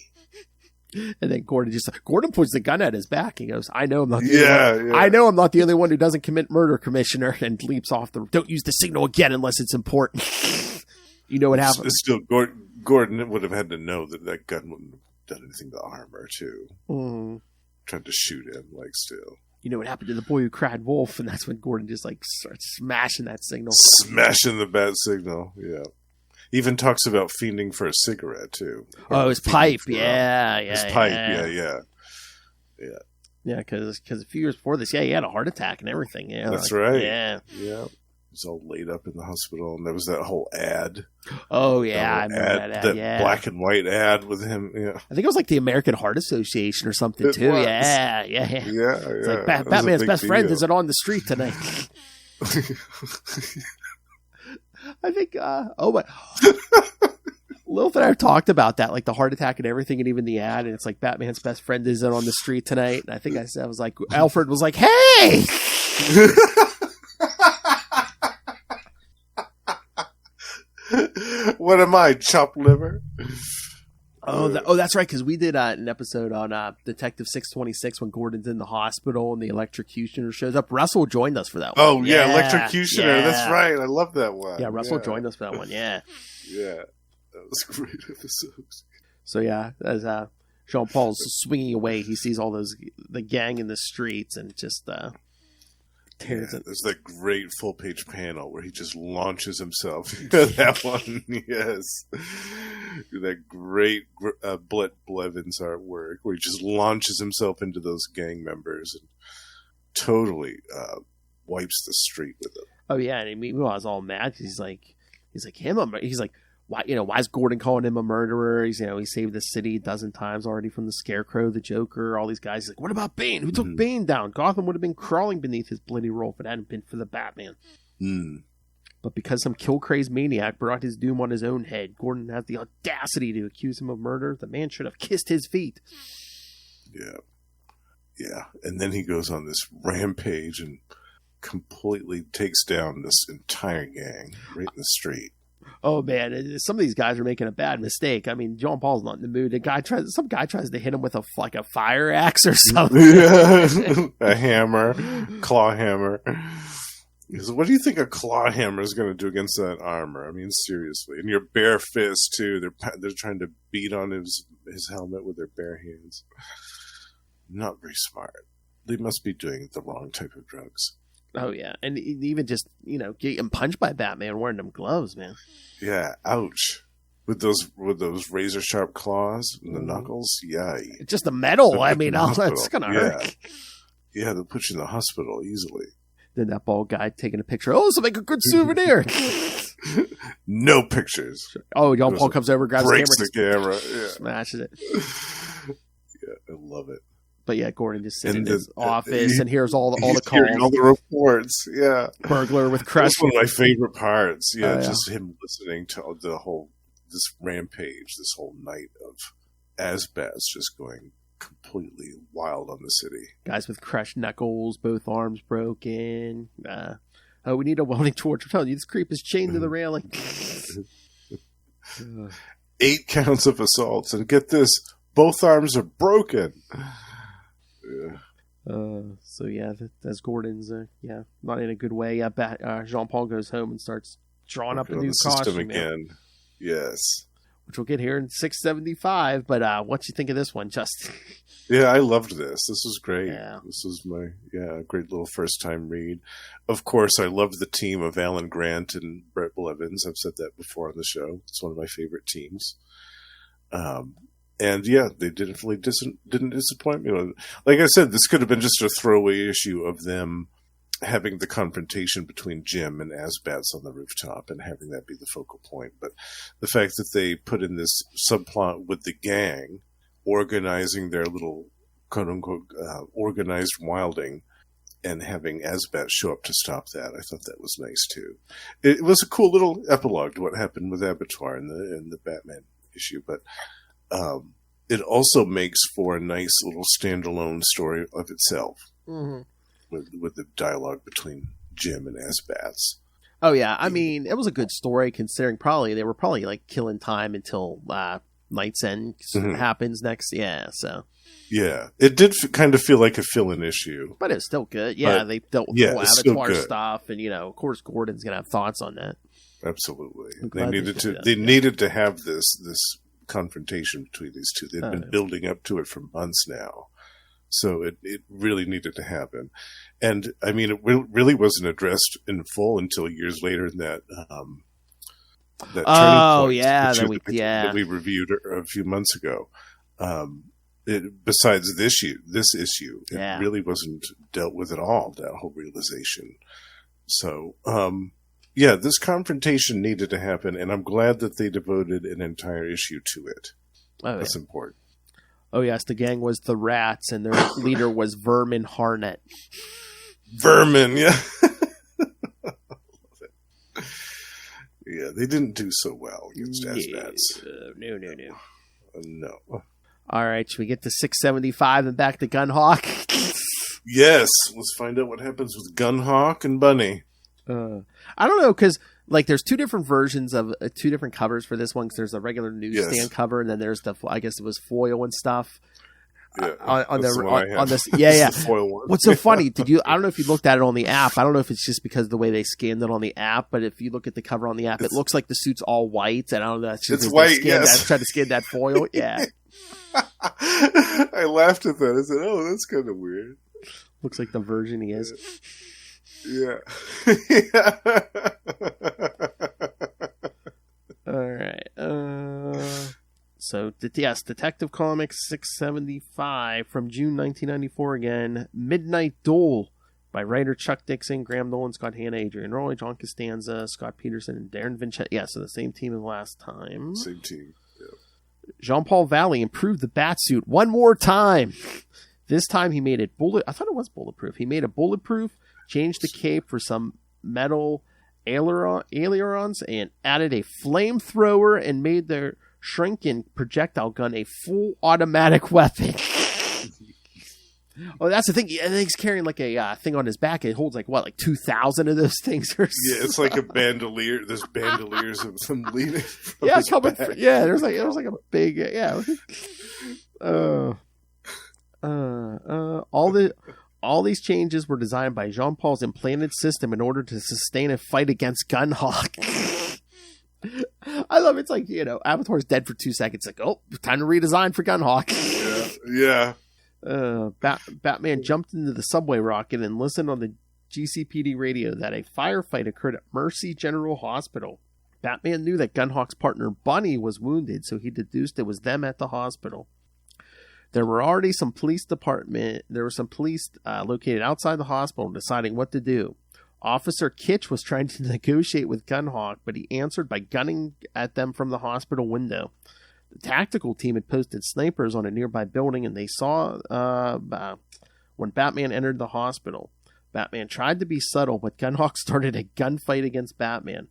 And then Gordon puts the gun at his back. He goes, I know I'm not the only one. I know I'm not the only one who doesn't commit murder, Commissioner, and leaps off the... Don't use the signal again unless it's important. You know what happens. Still, Gordon would have had to know that gun wouldn't have done anything to armor, too. Tried to shoot him, still. You know what happened to the boy who cried wolf, and that's when Gordon just, starts smashing that signal. Smashing the bat signal, yeah. Even talks about fiending for a cigarette, too. Oh, his pipe. Yeah. His pipe, yeah. Yeah, because a few years before this, he had a heart attack and everything. Yeah, that's right. Yeah. He's all laid up in the hospital, and there was that whole ad. Oh, yeah, I remember that ad. That black and white ad with him, yeah. I think it was the American Heart Association or something, too. Was. Yeah. It's like Batman's best friend isn't on the street tonight. I think, Lilith and I have talked about that, the heart attack and everything, and even the ad, and it's like Batman's best friend isn't on the street tonight. And I think I was like, Alfred was like, hey! What am I, chopped liver? That's right, because we did an episode on Detective 626 when Gordon's in the hospital and the electrocutioner shows up. Russell joined us for that one. Oh, yeah, electrocutioner. Yeah. That's right. I love that one. Yeah, Russell joined us for that one, yeah. Yeah, that was a great episode. So, yeah, as Jean-Paul's swinging away, he sees all the gang in the streets and just tears it. There's that great full-page panel where he just launches himself. That one, yes. That great Brett Blevins artwork where he just launches himself into those gang members and totally wipes the street with them. Oh yeah, and meanwhile, I was all mad. He's like, why is Gordon calling him a murderer? He saved the city a dozen times already from the Scarecrow, the Joker, all these guys. He's like, what about Bane? Who took Bane down? Gotham would have been crawling beneath his bloody rule if it hadn't been for the Batman. But because some kill-crazed maniac brought his doom on his own head, Gordon has the audacity to accuse him of murder. The man should have kissed his feet. Yeah. And then he goes on this rampage and completely takes down this entire gang right in the street. Oh man, some of these guys are making a bad mistake. I mean, John Paul's not in the mood. Some guy tries to hit him with a fire axe or something. A hammer, claw hammer. Because what do you think a claw hammer is going to do against that armor? I mean, seriously, and your bare fist too. They're trying to beat on his helmet with their bare hands. Not very smart. They must be doing the wrong type of drugs. Oh yeah, and even just getting punched by Batman wearing them gloves, man. Yeah, ouch. with those razor sharp claws and the knuckles. Yeah, Just the metal. I mean, Hospital. that's gonna hurt. Yeah, they'll put you in the hospital easily. Then that bald guy taking a picture. Oh, this will make a good souvenir. No pictures. Oh, John Paul comes over, grabs Breaks the the camera. Yeah. smashes it. Yeah, I love it. But yeah, Gordon just sits And in his office and hears all the He's calls. hearing all the reports. Yeah, Burglar with crush. that's one of my favorite parts. Yeah, Oh, yeah. just him listening to this rampage, this whole night of Asbats just going completely wild on the city. Guys with crushed knuckles, both arms broken. Oh, we need a welding torch. I'm telling you, this creep is chained to the railing. 8 counts of assaults, and get this, both arms are broken. So yeah, that's Gordon's. Not in a good way. Jean Paul goes home and starts drawing up a On new the system costume again. Yes. which we'll get here in 675. But what you think of this one, Justin? Yeah, I loved this. This was great. Yeah. This was my great little first time read. Of course, I loved the team of Alan Grant and Brett Blevins. I've said that before on the show. It's one of my favorite teams. And yeah, they definitely didn't disappoint me. Like I said, this could have been just a throwaway issue of them having the confrontation between Jim and Asbats on the rooftop and having that be the focal point. But the fact that they put in this subplot with the gang organizing their little quote-unquote organized wilding and having Asbat show up to stop that, I thought that was nice too. It was a cool little epilogue to what happened with Abattoir in the Batman issue, but it also makes for a nice little standalone story of itself. Mm-hmm. With the dialogue between Jim and Asbats. Oh yeah, I mean, it was a good story considering they were probably like killing time until Knightsend happens next. Yeah, so yeah, it did kind of feel like a fill-in issue, but it's still good. Yeah, they dealt with the whole Abattoir stuff, and of course, Gordon's gonna have thoughts on that. Absolutely, they needed to have this confrontation between these two. They've been building up to it for months now. So it really needed to happen. And, I mean, it really wasn't addressed in full until years later in that turning point. That we reviewed a few months ago. Besides this issue, it really wasn't dealt with at all, that whole realization. So, this confrontation needed to happen, and I'm glad that they devoted an entire issue to it. That's important. Oh, yes, the gang was the Rats, and their leader was Vermin Harnett. Vermin, yeah. Yeah, they didn't do so well against Asbats. No. No. All right, should we get to 675 and back to Gunhawk? Yes, let's find out what happens with Gunhawk and Bunny. I don't know, because there's two different versions of two different covers for this one. Because there's a regular newsstand cover, and then there's I guess it was foil and stuff. Yeah, on this, yeah. The foil one. What's so funny? I don't know if you looked at it on the app. I don't know if it's just because of the way they scanned it on the app, but if you look at the cover on the app, it looks like the suit's all white, and I don't know. It's white. Yes, tried to scan that foil. Yeah. I laughed at that. I said, "Oh, that's kind of weird." Looks like the version he is. Yeah. All right. So, Detective Comics 675 from June 1994 again. Midnight Duel by writer Chuck Dixon, Graham Nolan, Scott Hanna, Adrian Roy, John Costanza, Scott Peterson, and Darren Vincenzo. Yeah, so the same team as last time. Same team. Yeah. Jean-Paul Valley improved the Batsuit one more time. This time he made it I thought it was bulletproof. He made it bulletproof, changed the cape for some metal ailerons, and added a flamethrower and made their shrinking projectile gun a full automatic weapon. Oh, that's the thing. I think he's carrying a thing on his back. It holds 2,000 of those things. Yeah, it's like a bandolier. There's bandoliers of them leading. Yeah, coming. There's a big. All these changes were designed by Jean-Paul's implanted system in order to sustain a fight against Gunhawk. I love it. It's Abattoir's dead for 2 seconds. Time to redesign for Gunhawk. Yeah. Batman jumped into the subway rocket and listened on the GCPD radio that a firefight occurred at Mercy General Hospital. Batman knew that Gunhawk's partner Bunny was wounded, so he deduced it was them at the hospital. There were already some police located outside the hospital deciding what to do. Officer Kitch was trying to negotiate with Gunhawk, but he answered by gunning at them from the hospital window. The tactical team had posted snipers on a nearby building, and they saw when Batman entered the hospital. Batman tried to be subtle, but Gunhawk started a gunfight against Batman.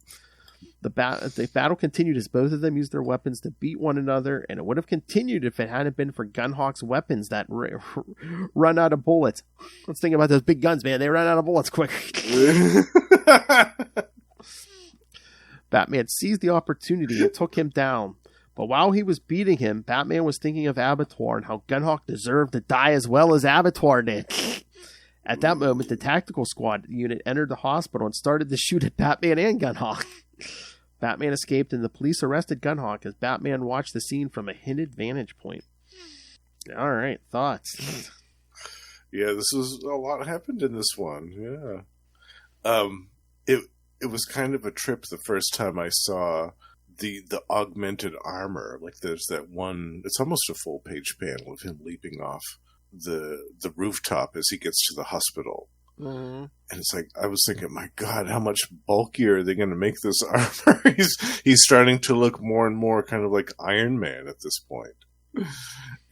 The battle continued as both of them used their weapons to beat one another, and it would have continued if it hadn't been for Gunhawk's weapons that run out of bullets. Let's think about those big guns, man. They run out of bullets quick. Batman seized the opportunity and took him down. But while he was beating him, Batman was thinking of Abattoir and how Gunhawk deserved to die as well as Abattoir did. At that moment, the tactical squad unit entered the hospital and started to shoot at Batman and Gunhawk. Batman escaped and the police arrested Gunhawk as Batman watched the scene from a hidden vantage point. All right, thoughts? Yeah, this was a lot happened in this one. Yeah, it was kind of a trip the first time I saw the augmented armor. Like there's that one. It's almost a full page panel of him leaping off the rooftop as he gets to the hospital. Mm-hmm. And it's like, I was thinking, my God, how much bulkier are they going to make this armor? He's starting to look more and more kind of like Iron Man at this point.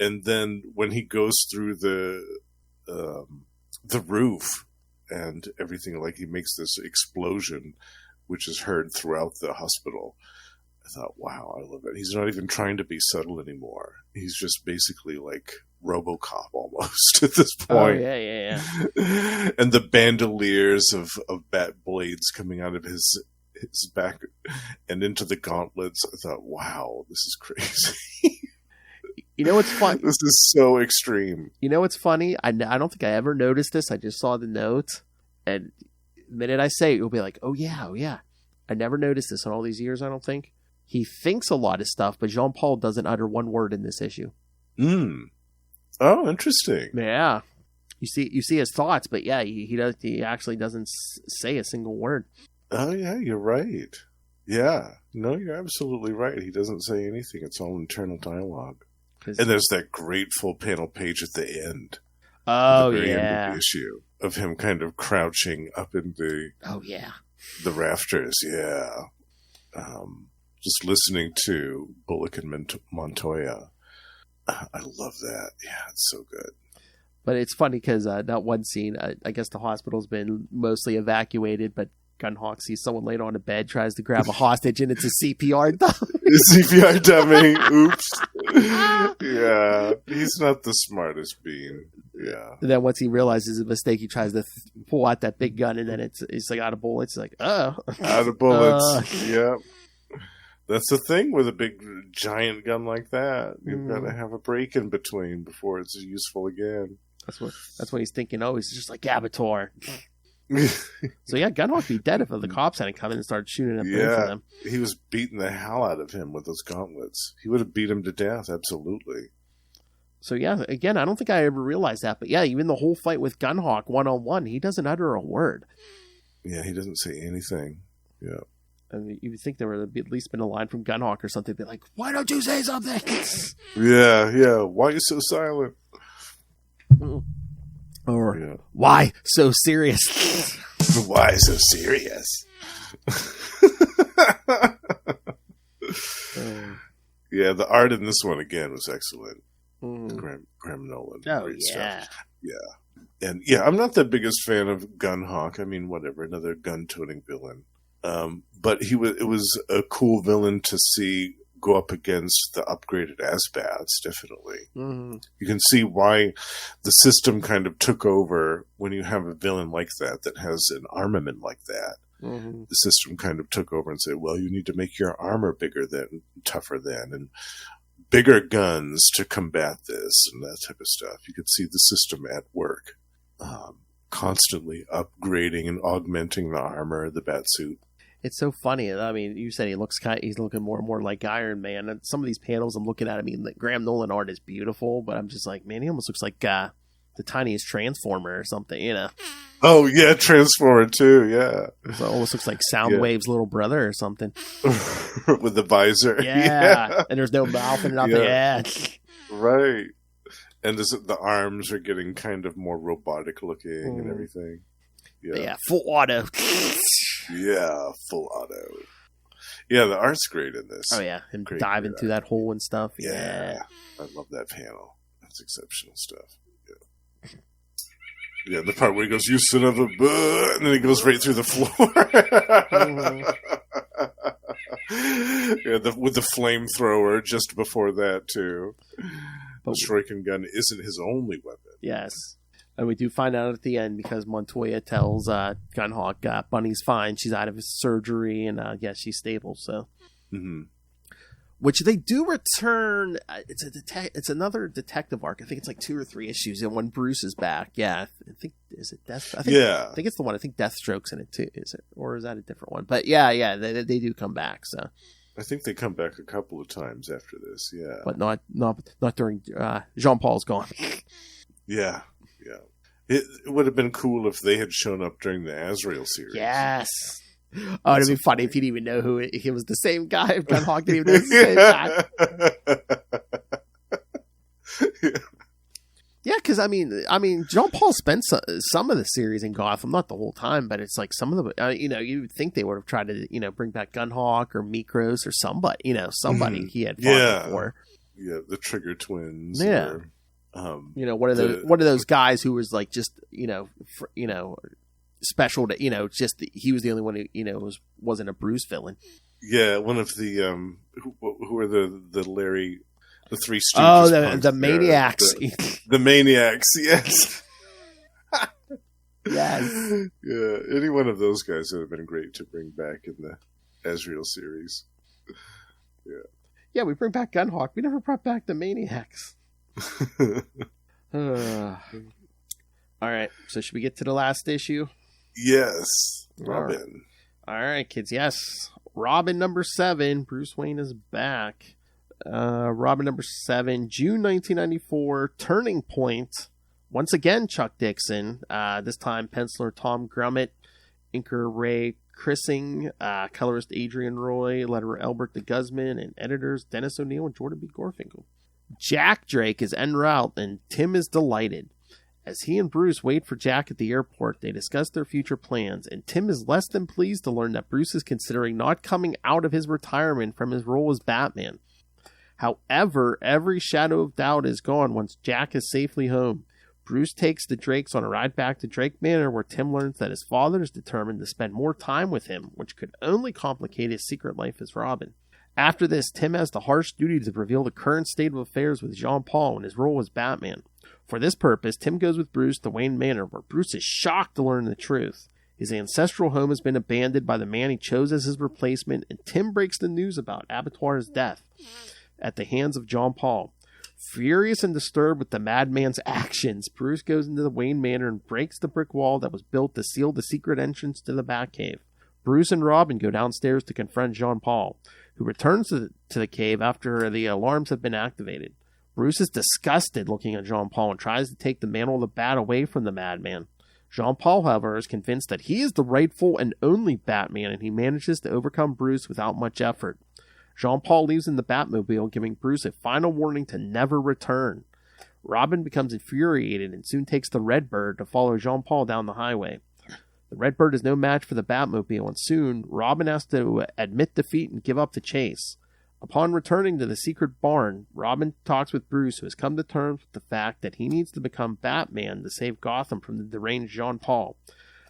And then when he goes through the roof and everything, like he makes this explosion, which is heard throughout the hospital. I thought, wow, I love it. He's not even trying to be subtle anymore. He's just basically like RoboCop almost at this point. Oh, yeah. And the bandoliers of bat blades coming out of his back and into the gauntlets. I thought, wow, this is crazy. You know what's funny? This is so extreme. You know what's funny? I don't think I ever noticed this. I just saw the notes. And the minute I say it, you'll be like, oh, yeah. I never noticed this in all these years, I don't think. He thinks a lot of stuff, but Jean-Paul doesn't utter one word in this issue. Oh, interesting. Yeah. You see his thoughts, but yeah, he actually doesn't say a single word. Oh, yeah, you're right. Yeah. No, you're absolutely right. He doesn't say anything. It's all internal dialogue. And there's that great full panel page at the end. Oh, the very yeah. end of the issue of him kind of crouching up in the the rafters. Yeah. Just listening to Bullock and Montoya. I love that. Yeah, it's so good. But it's funny because that one scene, I guess the hospital's been mostly evacuated, but Gunhawk sees someone laid on a bed, tries to grab a hostage, and it's a CPR dummy. CPR dummy. Oops. Yeah, he's not the smartest being. Yeah. And then once he realizes his mistake, he tries to pull out that big gun, and then it's like out of bullets. It's like, oh. Out of bullets. Yep. That's the thing with a big giant gun like that. You've got to have a break in between before it's useful again. That's what he's thinking. Oh, he's just like Abattoir. So yeah, Gunhawk be dead if the cops hadn't come in and started shooting at both of them. He was beating the hell out of him with those gauntlets. He would have beat him to death, absolutely. So yeah, again, I don't think I ever realized that, but yeah, even the whole fight with Gunhawk one-on-one, he doesn't utter a word. Yeah, he doesn't say anything. Yeah. I mean, you would think there would have at least been a line from Gunhawk or something. Be like, "Why don't you say something?" Yeah. Why are you so silent? Or why so serious? Why so serious? Yeah, the art in this one again was excellent. Graham Nolan. Oh yeah, stuff. Yeah, and yeah, I'm not the biggest fan of Gunhawk. I mean, whatever, another gun-toting villain. But it was a cool villain to see go up against the upgraded Asbats, definitely. Mm-hmm. You can see why the system kind of took over when you have a villain like that has an armament like that. Mm-hmm. The system kind of took over and said, well, you need to make your armor bigger than, tougher than, and bigger guns to combat this and that type of stuff. You could see the system at work, constantly upgrading and augmenting the armor, the Batsuit. It's so funny. I mean, you said he's looking more and more like Iron Man. And some of these panels I'm looking at, I mean, the Graham Nolan art is beautiful, but I'm just like, man, he almost looks like the tiniest transformer or something, you know. Oh yeah, Transformer too. Yeah, It almost looks like Soundwave's little brother or something. with the visor. Yeah. And there's no mouth and nothing. Yeah. Right. And the arms are getting kind of more robotic looking and everything. Yeah, full auto. Yeah, full auto. Yeah, the art's great in this. Oh yeah, him Great, diving through that hole and stuff. Yeah. I love that panel. That's exceptional stuff. Yeah, the part where he goes, "You son of a buh," and then he goes right through the floor. With the flamethrower just before that, too. The Shuriken gun isn't his only weapon. Yes. And we do find out at the end because Montoya tells Gunhawk Bunny's fine. She's out of his surgery and, she's stable. So, which they do return. It's another detective arc. I think it's like 2 or 3 issues, and when Bruce is back, I think is it Death? I think it's the one. I think Deathstroke's in it too. Is it, or is that a different one? But they do come back. So I think they come back a couple of times after this. Yeah, but not during Jean Paul's gone. Yeah. It would have been cool if they had shown up during the Azrael series. Yes. Oh, it'd be funny if you didn't even know who it was. The same guy. If Gunhawk didn't even know it was the same guy. Yeah, because I mean, Jean Paul spent some of the series in Gotham, not the whole time, but it's like some of the, you would think they would have tried to, bring back Gunhawk or Mikros or somebody, he had fought before. Yeah, the Trigger Twins. Yeah. Or, one of those guys who was like just special to just he was the only one who wasn't a Bruce villain. Yeah, one of the who are the Larry, the Three Stooges. Oh, the Maniacs. The Maniacs. Yes. Yes. Yeah, any one of those guys would have been great to bring back in the Azrael series. Yeah. Yeah, we bring back Gunhawk. We never brought back the Maniacs. All right, so should we get to the last issue? Yes, Robin. All right, kids. Yes, Robin number 7. Bruce Wayne is back. Robin number 7, June 1994. Turning Point. Once again, Chuck Dixon. This time, penciler Tom Grummett, inker Ray Crissing, colorist Adrian Roy, letterer Albert de Guzman, and editors Dennis O'Neil and Jordan B. Gorfinkel. Jack Drake is en route, and Tim is delighted. As he and Bruce wait for Jack at the airport, they discuss their future plans, and Tim is less than pleased to learn that Bruce is considering not coming out of his retirement from his role as Batman. However, every shadow of doubt is gone once Jack is safely home. Bruce takes the Drakes on a ride back to Drake Manor, where Tim learns that his father is determined to spend more time with him, which could only complicate his secret life as Robin. After this, Tim has the harsh duty to reveal the current state of affairs with Jean Paul in his role as Batman. For this purpose, Tim goes with Bruce to Wayne Manor, where Bruce is shocked to learn the truth. His ancestral home has been abandoned by the man he chose as his replacement, and Tim breaks the news about Abattoir's death at the hands of Jean Paul. Furious and disturbed with the madman's actions, Bruce goes into the Wayne Manor and breaks the brick wall that was built to seal the secret entrance to the Batcave. Bruce and Robin go downstairs to confront Jean Paul, who returns to the cave after the alarms have been activated. Bruce is disgusted looking at Jean Paul and tries to take the mantle of the Bat away from the madman. Jean Paul, however, is convinced that he is the rightful and only Batman, and he manages to overcome Bruce without much effort. Jean Paul leaves in the Batmobile, giving Bruce a final warning to never return. Robin becomes infuriated and soon takes the Redbird to follow Jean Paul down the highway. The Redbird is no match for the Batmobile, and soon Robin has to admit defeat and give up the chase. Upon returning to the secret barn, Robin talks with Bruce, who has come to terms with the fact that he needs to become Batman to save Gotham from the deranged Jean Paul.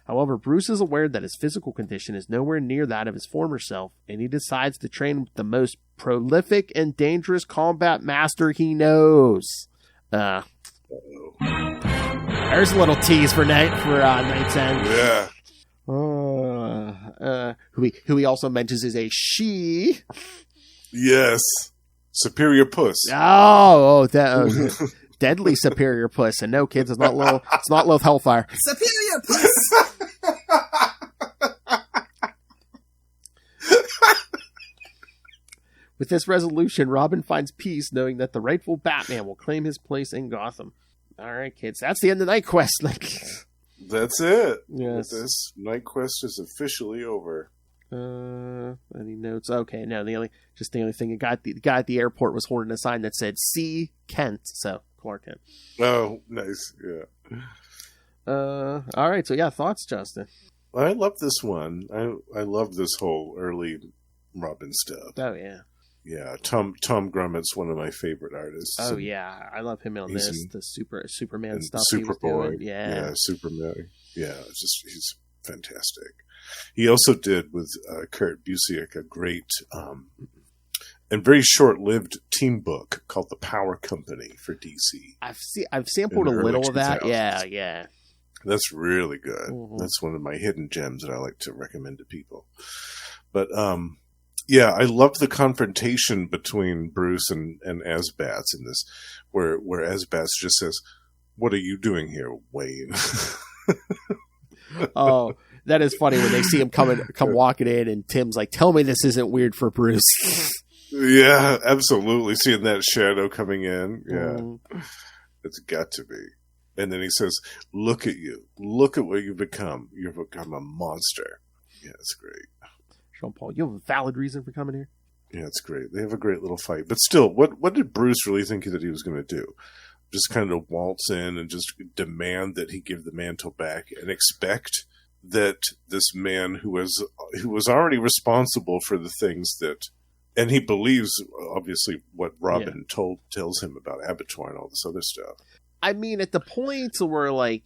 However, Bruce is aware that his physical condition is nowhere near that of his former self, and he decides to train with the most prolific and dangerous combat master he knows. There's a little tease for Knightsend. Yeah. Who he also mentions is a she. Yes. Superior Puss. Deadly Superior Puss. And no, kids, it's not Lilith Hellfire. Superior Puss. With this resolution, Robin finds peace knowing that the rightful Batman will claim his place in Gotham. All right, kids. That's the end of Knightquest. That's it. Yes. This Knightquest is officially over. Any notes? Okay, no. The only thing, the guy at the airport was holding a sign that said "See Kent." So Clark Kent. Oh, nice. Yeah. All right. So yeah, thoughts, Justin? I love this one. I love this whole early Robin stuff. Oh yeah. Yeah, Tom Grummett's one of my favorite artists. Oh yeah, I love him on this. The Superman stuff. Superboy. Yeah, Superman. Yeah, he's fantastic. He also did with Kurt Busiek a great and very short-lived team book called The Power Company for DC. I've sampled a little of that. 2000s. Yeah. That's really good. Mm-hmm. That's one of my hidden gems that I like to recommend to people. But yeah, I loved the confrontation between Bruce and Asbats in this, where Asbats just says, "What are you doing here, Wayne?" Oh, that is funny when they see him come walking in, and Tim's like, "Tell me this isn't weird for Bruce." Yeah, absolutely. Seeing that shadow coming in, yeah, It's got to be. And then he says, "Look at you! Look at what you've become. You've become a monster." Yeah, it's great. Jean Paul, you have a valid reason for coming here. Yeah, it's great. They have a great little fight. But still, what did Bruce really think that he was going to do? Just kind of waltz in and just demand that he give the mantle back and expect that this man who was already responsible for the things that, and he believes obviously what Robin tells him about Abattoir and all this other stuff. I mean, at the point where, like,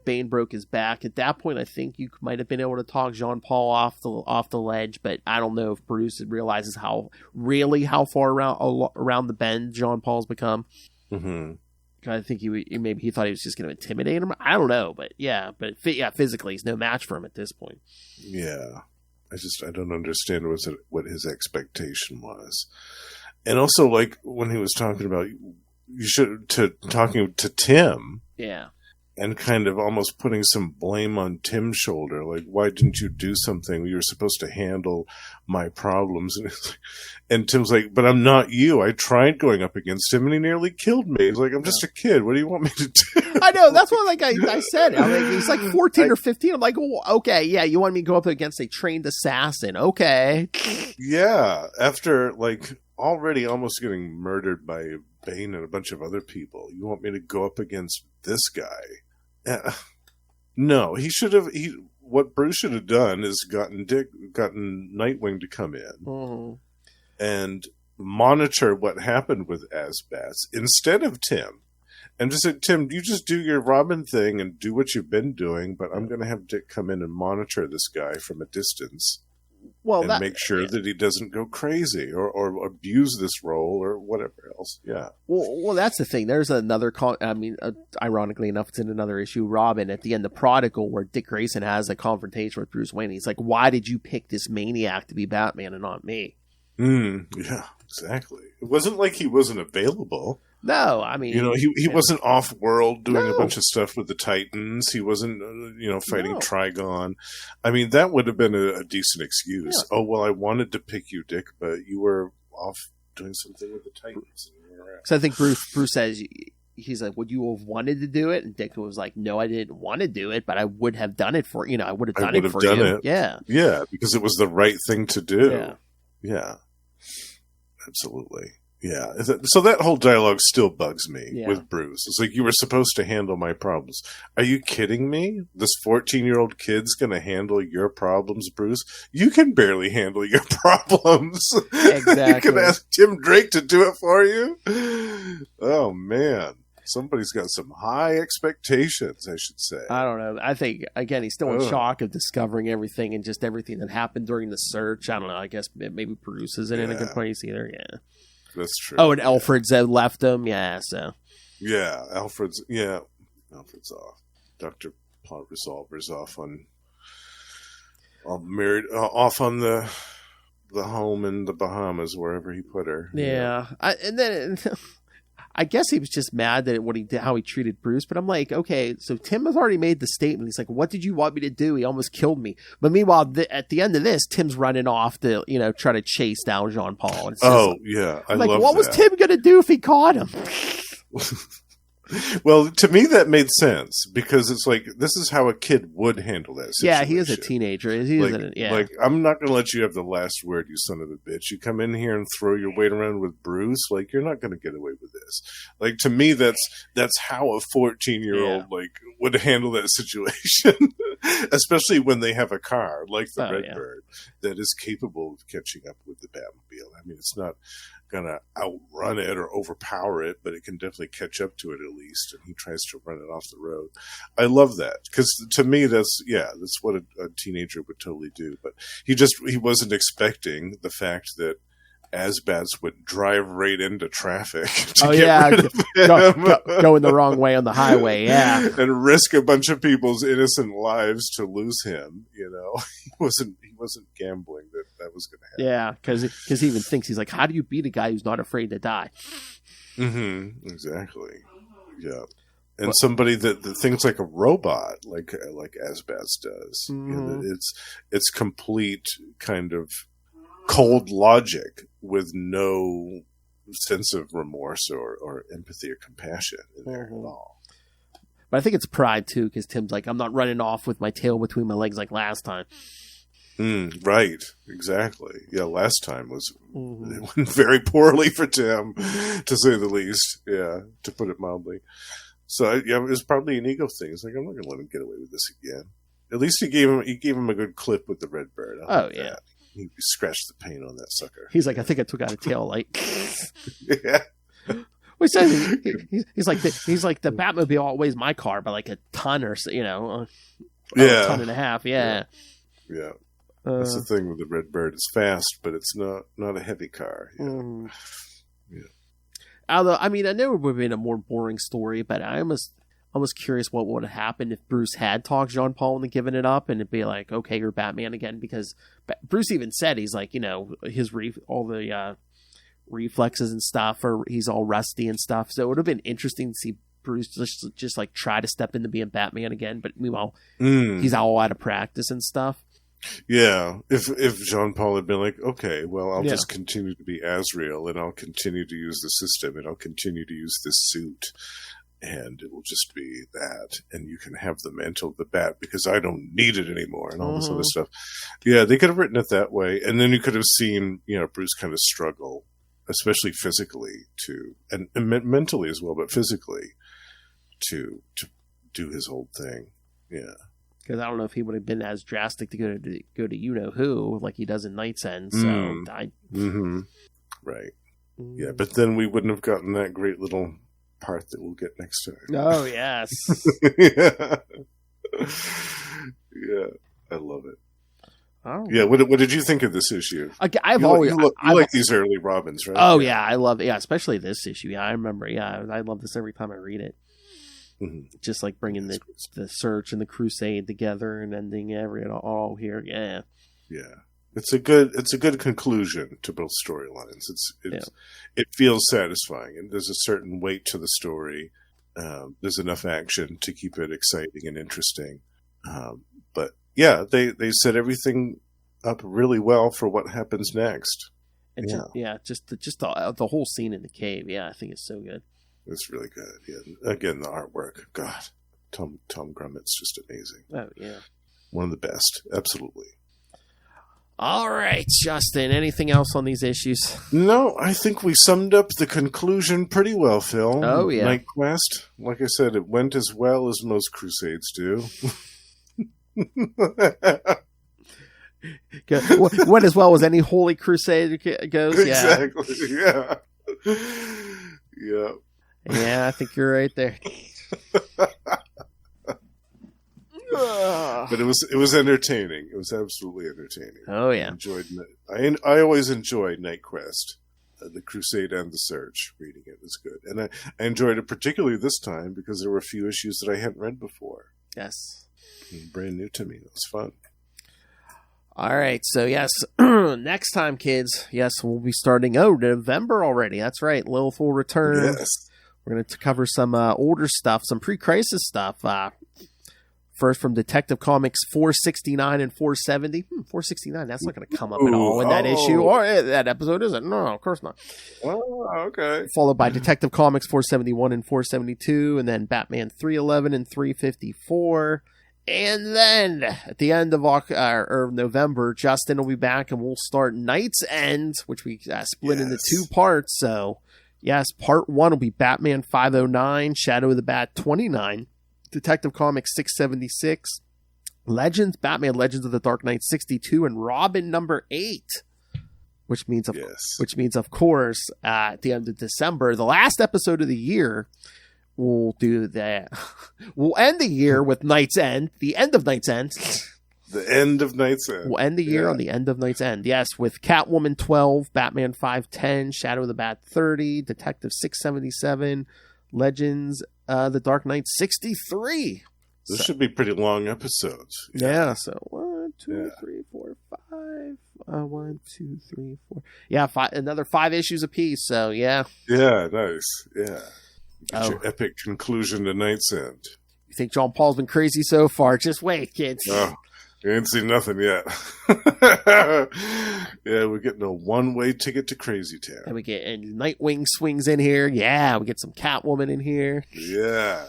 Bane broke his back, at that point, I think you might have been able to talk Jean Paul off the ledge, but I don't know if Bruce realizes how far around the bend Jean Paul's become. Mm-hmm. I think he thought he was just going to intimidate him. I don't know, but physically, he's no match for him at this point. Yeah, I don't understand what his expectation was, and also like when he was talking about. Talking to Tim, and kind of almost putting some blame on Tim's shoulder, like, why didn't you do something? You were supposed to handle my problems, and Tim's like, but I'm not you. I tried going up against him, and he nearly killed me. He's like, I'm just a kid. What do you want me to do? I know, that's what I said. I'm like, he's like 14 or 15. I'm like, well, okay, yeah, you want me to go up against a trained assassin? Okay, yeah. After like already almost getting murdered by Bane and a bunch of other people, you want me to go up against this guy? No, he should have. What Bruce should have done is gotten Nightwing to come in and monitor what happened with Asbats instead of Tim, and just said, "Tim, you just do your Robin thing and do what you've been doing, but I'm going to have Dick come in and monitor this guy from a distance." And make sure that he doesn't go crazy or abuse this role or whatever else. Yeah. Well, that's the thing. There's another. Ironically enough, it's in another issue. Robin at the end of Prodigal, where Dick Grayson has a confrontation with Bruce Wayne. He's like, "Why did you pick this maniac to be Batman and not me?" Yeah, exactly. It wasn't like he wasn't available. No, I mean, he wasn't off world doing a bunch of stuff with the Titans. He wasn't, fighting Trigon. I mean, that would have been a decent excuse. Yeah. Oh, well, I wanted to pick you, Dick, but you were off doing something with the Titans. So I think Bruce says, he's like, would you have wanted to do it? And Dick was like, no, I didn't want to do it, but I would have done it for, I would have done it for you. Yeah. Yeah, because it was the right thing to do. Yeah. Absolutely. Yeah, so that whole dialogue still bugs me with Bruce. It's like, you were supposed to handle my problems. Are you kidding me? This 14-year-old kid's going to handle your problems, Bruce? You can barely handle your problems. Exactly. You can ask Tim Drake to do it for you? Oh, man. Somebody's got some high expectations, I should say. I don't know. I think, again, he's still in shock of discovering everything and just everything that happened during the search. I don't know. I guess maybe Bruce isn't in a good place either. Yeah. That's true. Oh, and Alfred's left him. Yeah, so. Yeah, Alfred's off. Dr. Plot Resolver's off on the home in the Bahamas, wherever he put her. Yeah. And then I guess he was just mad that how he treated Bruce, but I'm like, okay, so Tim has already made the statement. He's like, what did you want me to do? He almost killed me. But meanwhile, at the end of this, Tim's running off to, try to chase down Jean Paul. And yeah. I'm like, what was Tim going to do if he caught him? Well, to me that made sense because it's like this is how a kid would handle that situation. Yeah, he is a teenager. Like, I'm not going to let you have the last word, you son of a bitch. You come in here and throw your weight around with Bruce, like you're not going to get away with this. Like to me, that's how a 14-year-old like would handle that situation, especially when they have a car like the Redbird that is capable of catching up with the Batmobile. I mean, it's not going to outrun it or overpower it, but it can definitely catch up to it at least, and he tries to run it off the road. I love that because to me that's what a teenager would totally do, but he wasn't expecting the fact that Asbats would drive right into traffic going the wrong way on the highway, and risk a bunch of people's innocent lives to lose him. You know, he wasn't gambling that was going to happen. Yeah, because he even thinks, he's like, how do you beat a guy who's not afraid to die? Mm-hmm. Exactly. Yeah. And somebody that thinks like a robot, like Asbats does. Mm-hmm. You know, it's complete kind of cold logic with no sense of remorse or empathy or compassion in there at all. But I think it's pride too, because Tim's like, I'm not running off with my tail between my legs like last time. Right, exactly. Yeah, last time it went very poorly for Tim, to say the least. Yeah, to put it mildly. So it was probably an ego thing. It's like, I'm not going to let him get away with this again. At least he gave him a good clip with the Redbird. Yeah. He scratched the paint on that sucker. He's like, I think I took out a tail light. Yeah. He says he's like the Batmobile outweighs my car by like a ton or so, a ton and a half. Yeah. Yeah. That's the thing with the Redbird. It's fast, but it's not a heavy car. Yeah. Although, I mean, I know it would have been a more boring story, but I was curious what would have happened if Bruce had talked Jean Paul into giving it up, and it'd be like, okay, you're Batman again, because Bruce even said he's like, his all the reflexes and stuff, or he's all rusty and stuff. So it would have been interesting to see Bruce just like try to step into being Batman again, but meanwhile he's all out of practice and stuff. Yeah, if Jean Paul had been like, okay, well, I'll just continue to be Azrael, and I'll continue to use the system, and I'll continue to use this suit, and it will just be that, and you can have the mantle of the Bat because I don't need it anymore, and all this other stuff. Yeah, they could have written it that way, and then you could have seen, Bruce kind of struggle, especially physically, and mentally as well, but physically, to do his whole thing. Yeah. Because I don't know if he would have been as drastic to go to you-know-who like he does in Knightsend. So Right. Yeah, but then we wouldn't have gotten that great little part that we'll get next time. Oh, yes. Yeah, I love it. Oh. Yeah, what did you think of this issue? You like these early Robins, right? Oh, yeah, I love it. Yeah, especially this issue. Yeah, I remember. Yeah, I love this every time I read it. Just like bringing the Search and the Crusade together and ending it all here. Yeah. It's a good conclusion to both storylines. It feels satisfying, and there's a certain weight to the story. There's enough action to keep it exciting and interesting. But yeah, they set everything up really well for what happens next. And just the whole scene in the cave. Yeah, I think it's so good. It's really good. Yeah. Again, the artwork. God, Tom Grummett's just amazing. Oh, yeah. One of the best. Absolutely. All right, Justin. Anything else on these issues? No, I think we summed up the conclusion pretty well, Phil. Oh, yeah. Knightquest, like I said, it went as well as most Crusades do. Went as well as any Holy Crusade goes. Exactly. Yeah. Yeah. Yeah, I think you're right there. But it was entertaining. It was absolutely entertaining. Oh yeah, I always enjoyed Knightquest, the Crusade and the Search. Reading it was good, and I enjoyed it particularly this time because there were a few issues that I hadn't read before. Yes, brand new to me. It was fun. All right, so yes, next time, kids. Yes, we'll be starting. November already. That's right. Lilith will return. Yes. We're going to cover some older stuff, some pre-crisis stuff. first from Detective Comics 469 and 470. 469, that's not going to come up at all in that issue. Or that episode, is it? No, of course not. Oh, okay. Followed by Detective Comics 471 and 472, and then Batman 311 and 354. And then at the end of November, Justin will be back and we'll start Knightsend, which we split into 2 parts. So, yes, part 1 will be Batman 509, Shadow of the Bat 29, Detective Comics 676, Batman Legends of the Dark Knight 62, and Robin number 8. Which means, of course, at the end of December, the last episode of the year, we'll do that. We'll end the year with Knightsend, the end of Knightsend. The end of Knightsend. We'll end the year on the end of Knightsend. Yes, with Catwoman 12, Batman 510, Shadow of the Bat 30, Detective 677, Legends, The Dark Knight 63. This should be pretty long episodes. Yeah, so 1, 2, 3, 4, 5. 1, 2, 3, 4. Yeah, another 5 issues apiece. So yeah. Yeah, nice. Yeah. Get your epic conclusion to Knightsend. You think John Paul's been crazy so far? Just wait, kids. Oh, you ain't seen nothing yet. Yeah, we're getting a one-way ticket to Crazy Town. And Nightwing swings in here. Yeah, we get some Catwoman in here. Yeah.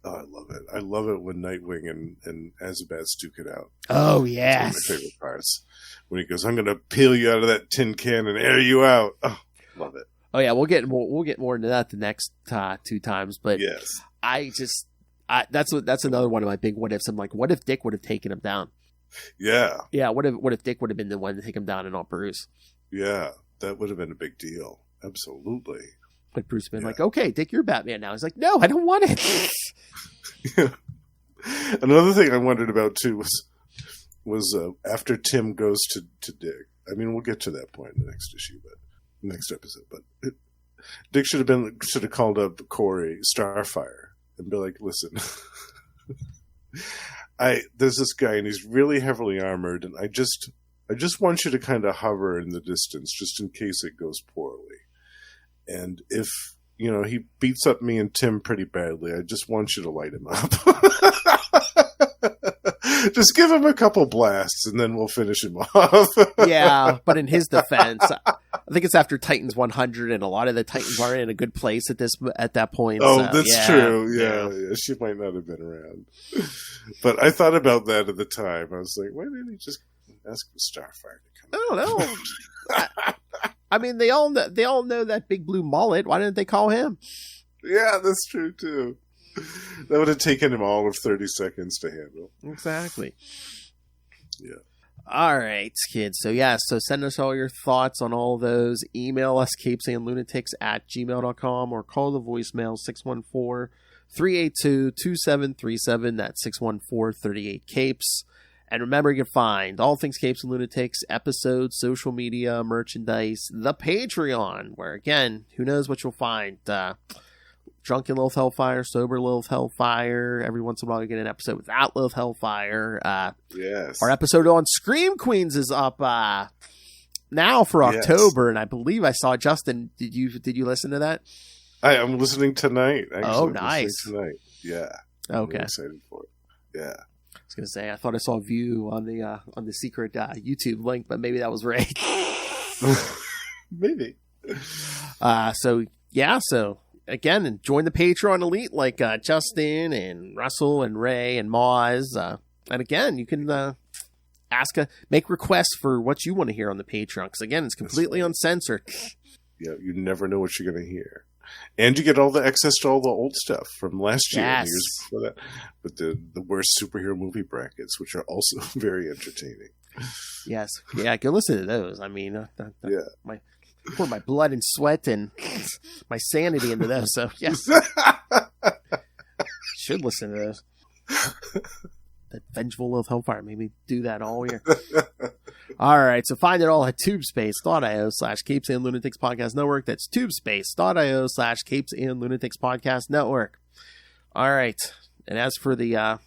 Oh, I love it. I love it when Nightwing and Azabat duke it out. Oh, yes. That's one of my favorite parts. When he goes, I'm going to peel you out of that tin can and air you out. Oh, love it. Oh yeah, we'll get more into that the next 2 times. But yes, that's another one of my big what ifs. I'm like, what if Dick would have taken him down? Yeah. What if Dick would have been the one to take him down and not Bruce? Yeah, that would have been a big deal. Absolutely. But Bruce would been like, okay, Dick, you're Batman now. He's like, no, I don't want it. Yeah. Another thing I wondered about too was after Tim goes to Dick. I mean, we'll get to that point in the next issue, but. Next episode, but Dick should have called up Corey Starfire and be like, "Listen, there's this guy and he's really heavily armored, and I just want you to kind of hover in the distance just in case it goes poorly. And if he beats up me and Tim pretty badly, I just want you to light him up." Just give him a couple blasts and then we'll finish him off. Yeah, but in his defense, I think it's after Titans 100 and a lot of the Titans aren't in a good place at that point. Oh, so, that's true. Yeah, she might not have been around. But I thought about that at the time. I was like, why didn't he just ask Starfire to come? I don't know. I mean, they all know that big blue mullet. Why didn't they call him? Yeah, that's true too. That would have taken him all of 30 seconds to handle. Exactly. Yeah. All right, kids. So, so send us all your thoughts on all those. Email us, capesandlunatics@gmail.com, or call the voicemail 614-382-2737. That's 614-38-CAPES. And remember, you can find all things Capes and Lunatics, episodes, social media, merchandise, the Patreon, where, again, who knows what you'll find. Drunken Lilith Hellfire, Sober Lilith Hellfire. Every once in a while, you get an episode without Lilith Hellfire. Yes. Our episode on Scream Queens is up now for October, and I believe I saw Justin. Did you listen to that? I'm listening tonight. Actually. Oh, nice. Tonight. Yeah. Okay. I'm excited for it. Yeah. I was gonna say I thought I saw a view on the secret YouTube link, but maybe that was Ray. Maybe. So again, and join the Patreon elite like Justin and Russell and Ray and Moz. And again, you can make requests for what you want to hear on the Patreon, because again, it's completely uncensored. Yeah, you never know what you're going to hear. And you get all the access to all the old stuff from last year and years before that. But the worst superhero movie brackets, which are also very entertaining. Yes. Yeah, go listen to those. I mean, pour my blood and sweat and my sanity into those. So, yes. Should listen to those. That vengeful Lilith Hellfire made me do that all year. All right, so find it all at tubespace.io/Capes and Lunatics Podcast Network. That's tubespace.io/Capes and Lunatics Podcast Network. All right, and as for the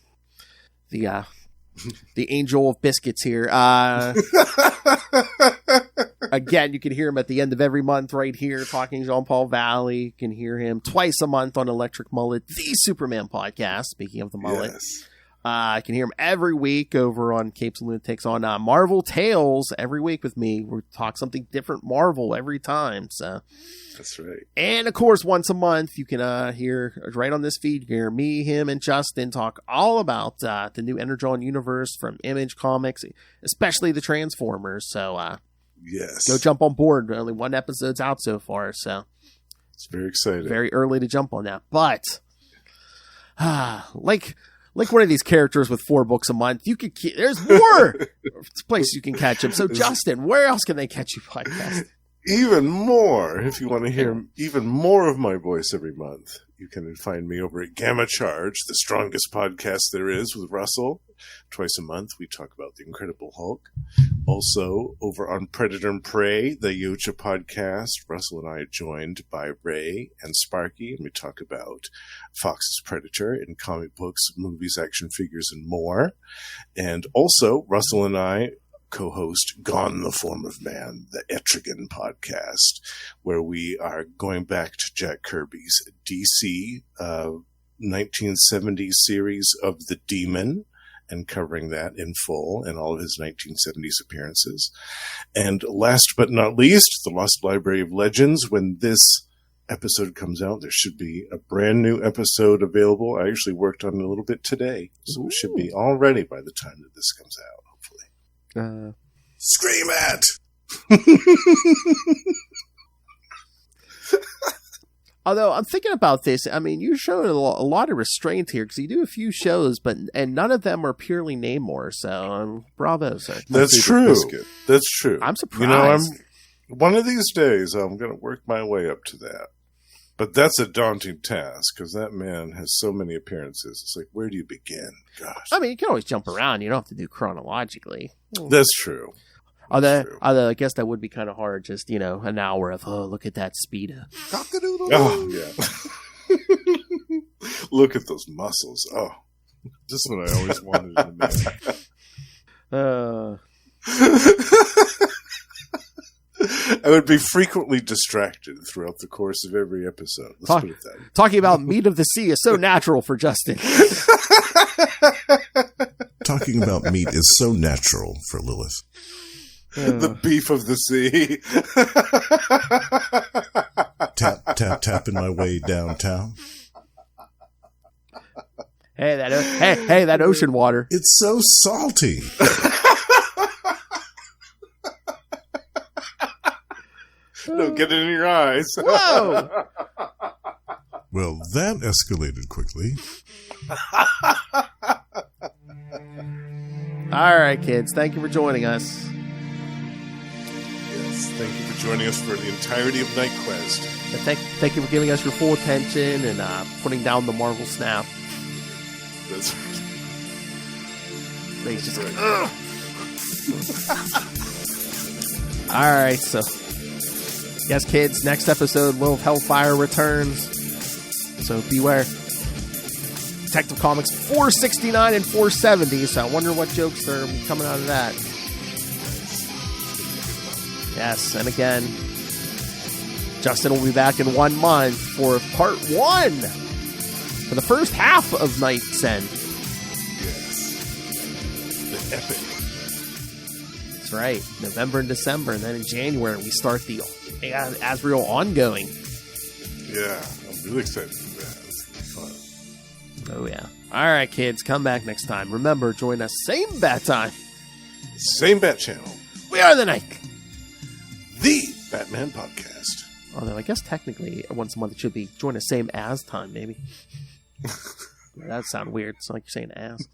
Angel of Biscuits here, again, you can hear him at the end of every month right here talking Jean-Paul Valley. You can hear him twice a month on Electric Mullet, the Superman podcast, speaking of the mullet. Yes. I can hear him every week over on Capes and Lunatics on Marvel Tales every week with me. We talk something different Marvel every time. So That's right. And of course, once a month, you can hear right on this feed, you can hear me, him, and Justin talk all about the new Energon universe from Image Comics, especially the Transformers. So Yes. go jump on board. Only one episode's out so far, so It's very exciting. very early to jump on that. But like one of these characters with 4 books a month, you could there's more places you can catch him. So Justin, where else can they catch you podcast? Even more, if you want to hear even more of my voice every month, you can find me over at Gamma Charge, the strongest podcast there is with Russell. Twice a month, we talk about the Incredible Hulk. Also, over on Predator and Prey, the Yocha podcast, Russell and I are joined by Ray and Sparky, and we talk about Fox's Predator in comic books, movies, action figures, and more. And also, Russell and I co-host Gone the Form of Man, the Etrigan podcast, where we are going back to Jack Kirby's DC 1970 series of The Demon and covering that in full and all of his 1970s appearances. And last but not least, The Lost Library of Legends. When this episode comes out, there should be a brand new episode available. I actually worked on it a little bit today, so it should be all ready by the time that this comes out. Scream at! Although I'm thinking about this, I mean, you're showing a lot of restraint here because you do a few shows, and none of them are purely Namor. So, bravo, sir. That's true. That's true. I'm surprised. One of these days, I'm going to work my way up to that. But that's a daunting task because that man has so many appearances. It's like, where do you begin? Gosh. I mean, you can always jump around. You don't have to do chronologically. That's true. Although I guess that would be kind of hard. Just, an hour of, look at that speeder. Oh, yeah. Look at those muscles. Oh, just what I always wanted in a man. I would be frequently distracted throughout the course of every episode. Let's put it that way. Talking about meat of the sea is so natural for Justin. Talking about meat is so natural for Lilith. The beef of the sea. Tapping my way downtown. Hey, that ocean water. It's so salty. Don't get it in your eyes. Whoa! Well, that escalated quickly. All right, kids. Thank you for joining us. Yes, thank you for joining us for the entirety of Knightquest. Thank you for giving us your full attention and putting down the Marvel snap. That's He's just like, all right, so yes, kids, next episode, Little Hellfire returns. So beware. Detective Comics 469 and 470. So I wonder what jokes are coming out of that. Yes, and again, Justin will be back in 1 month for part 1 for the first half of Knightsend. yes. The epic. That's right. November and December, and then in January we start the Azrael ongoing. Yeah, I'm really excited for that. It's gonna be fun. Oh yeah. All right, kids, come back next time. Remember, join us same bat time. Same Bat Channel. We are the Night. The Batman Podcast. Although I guess technically once a month it should be join us same as time, maybe. That sounds weird. It's like you're saying as.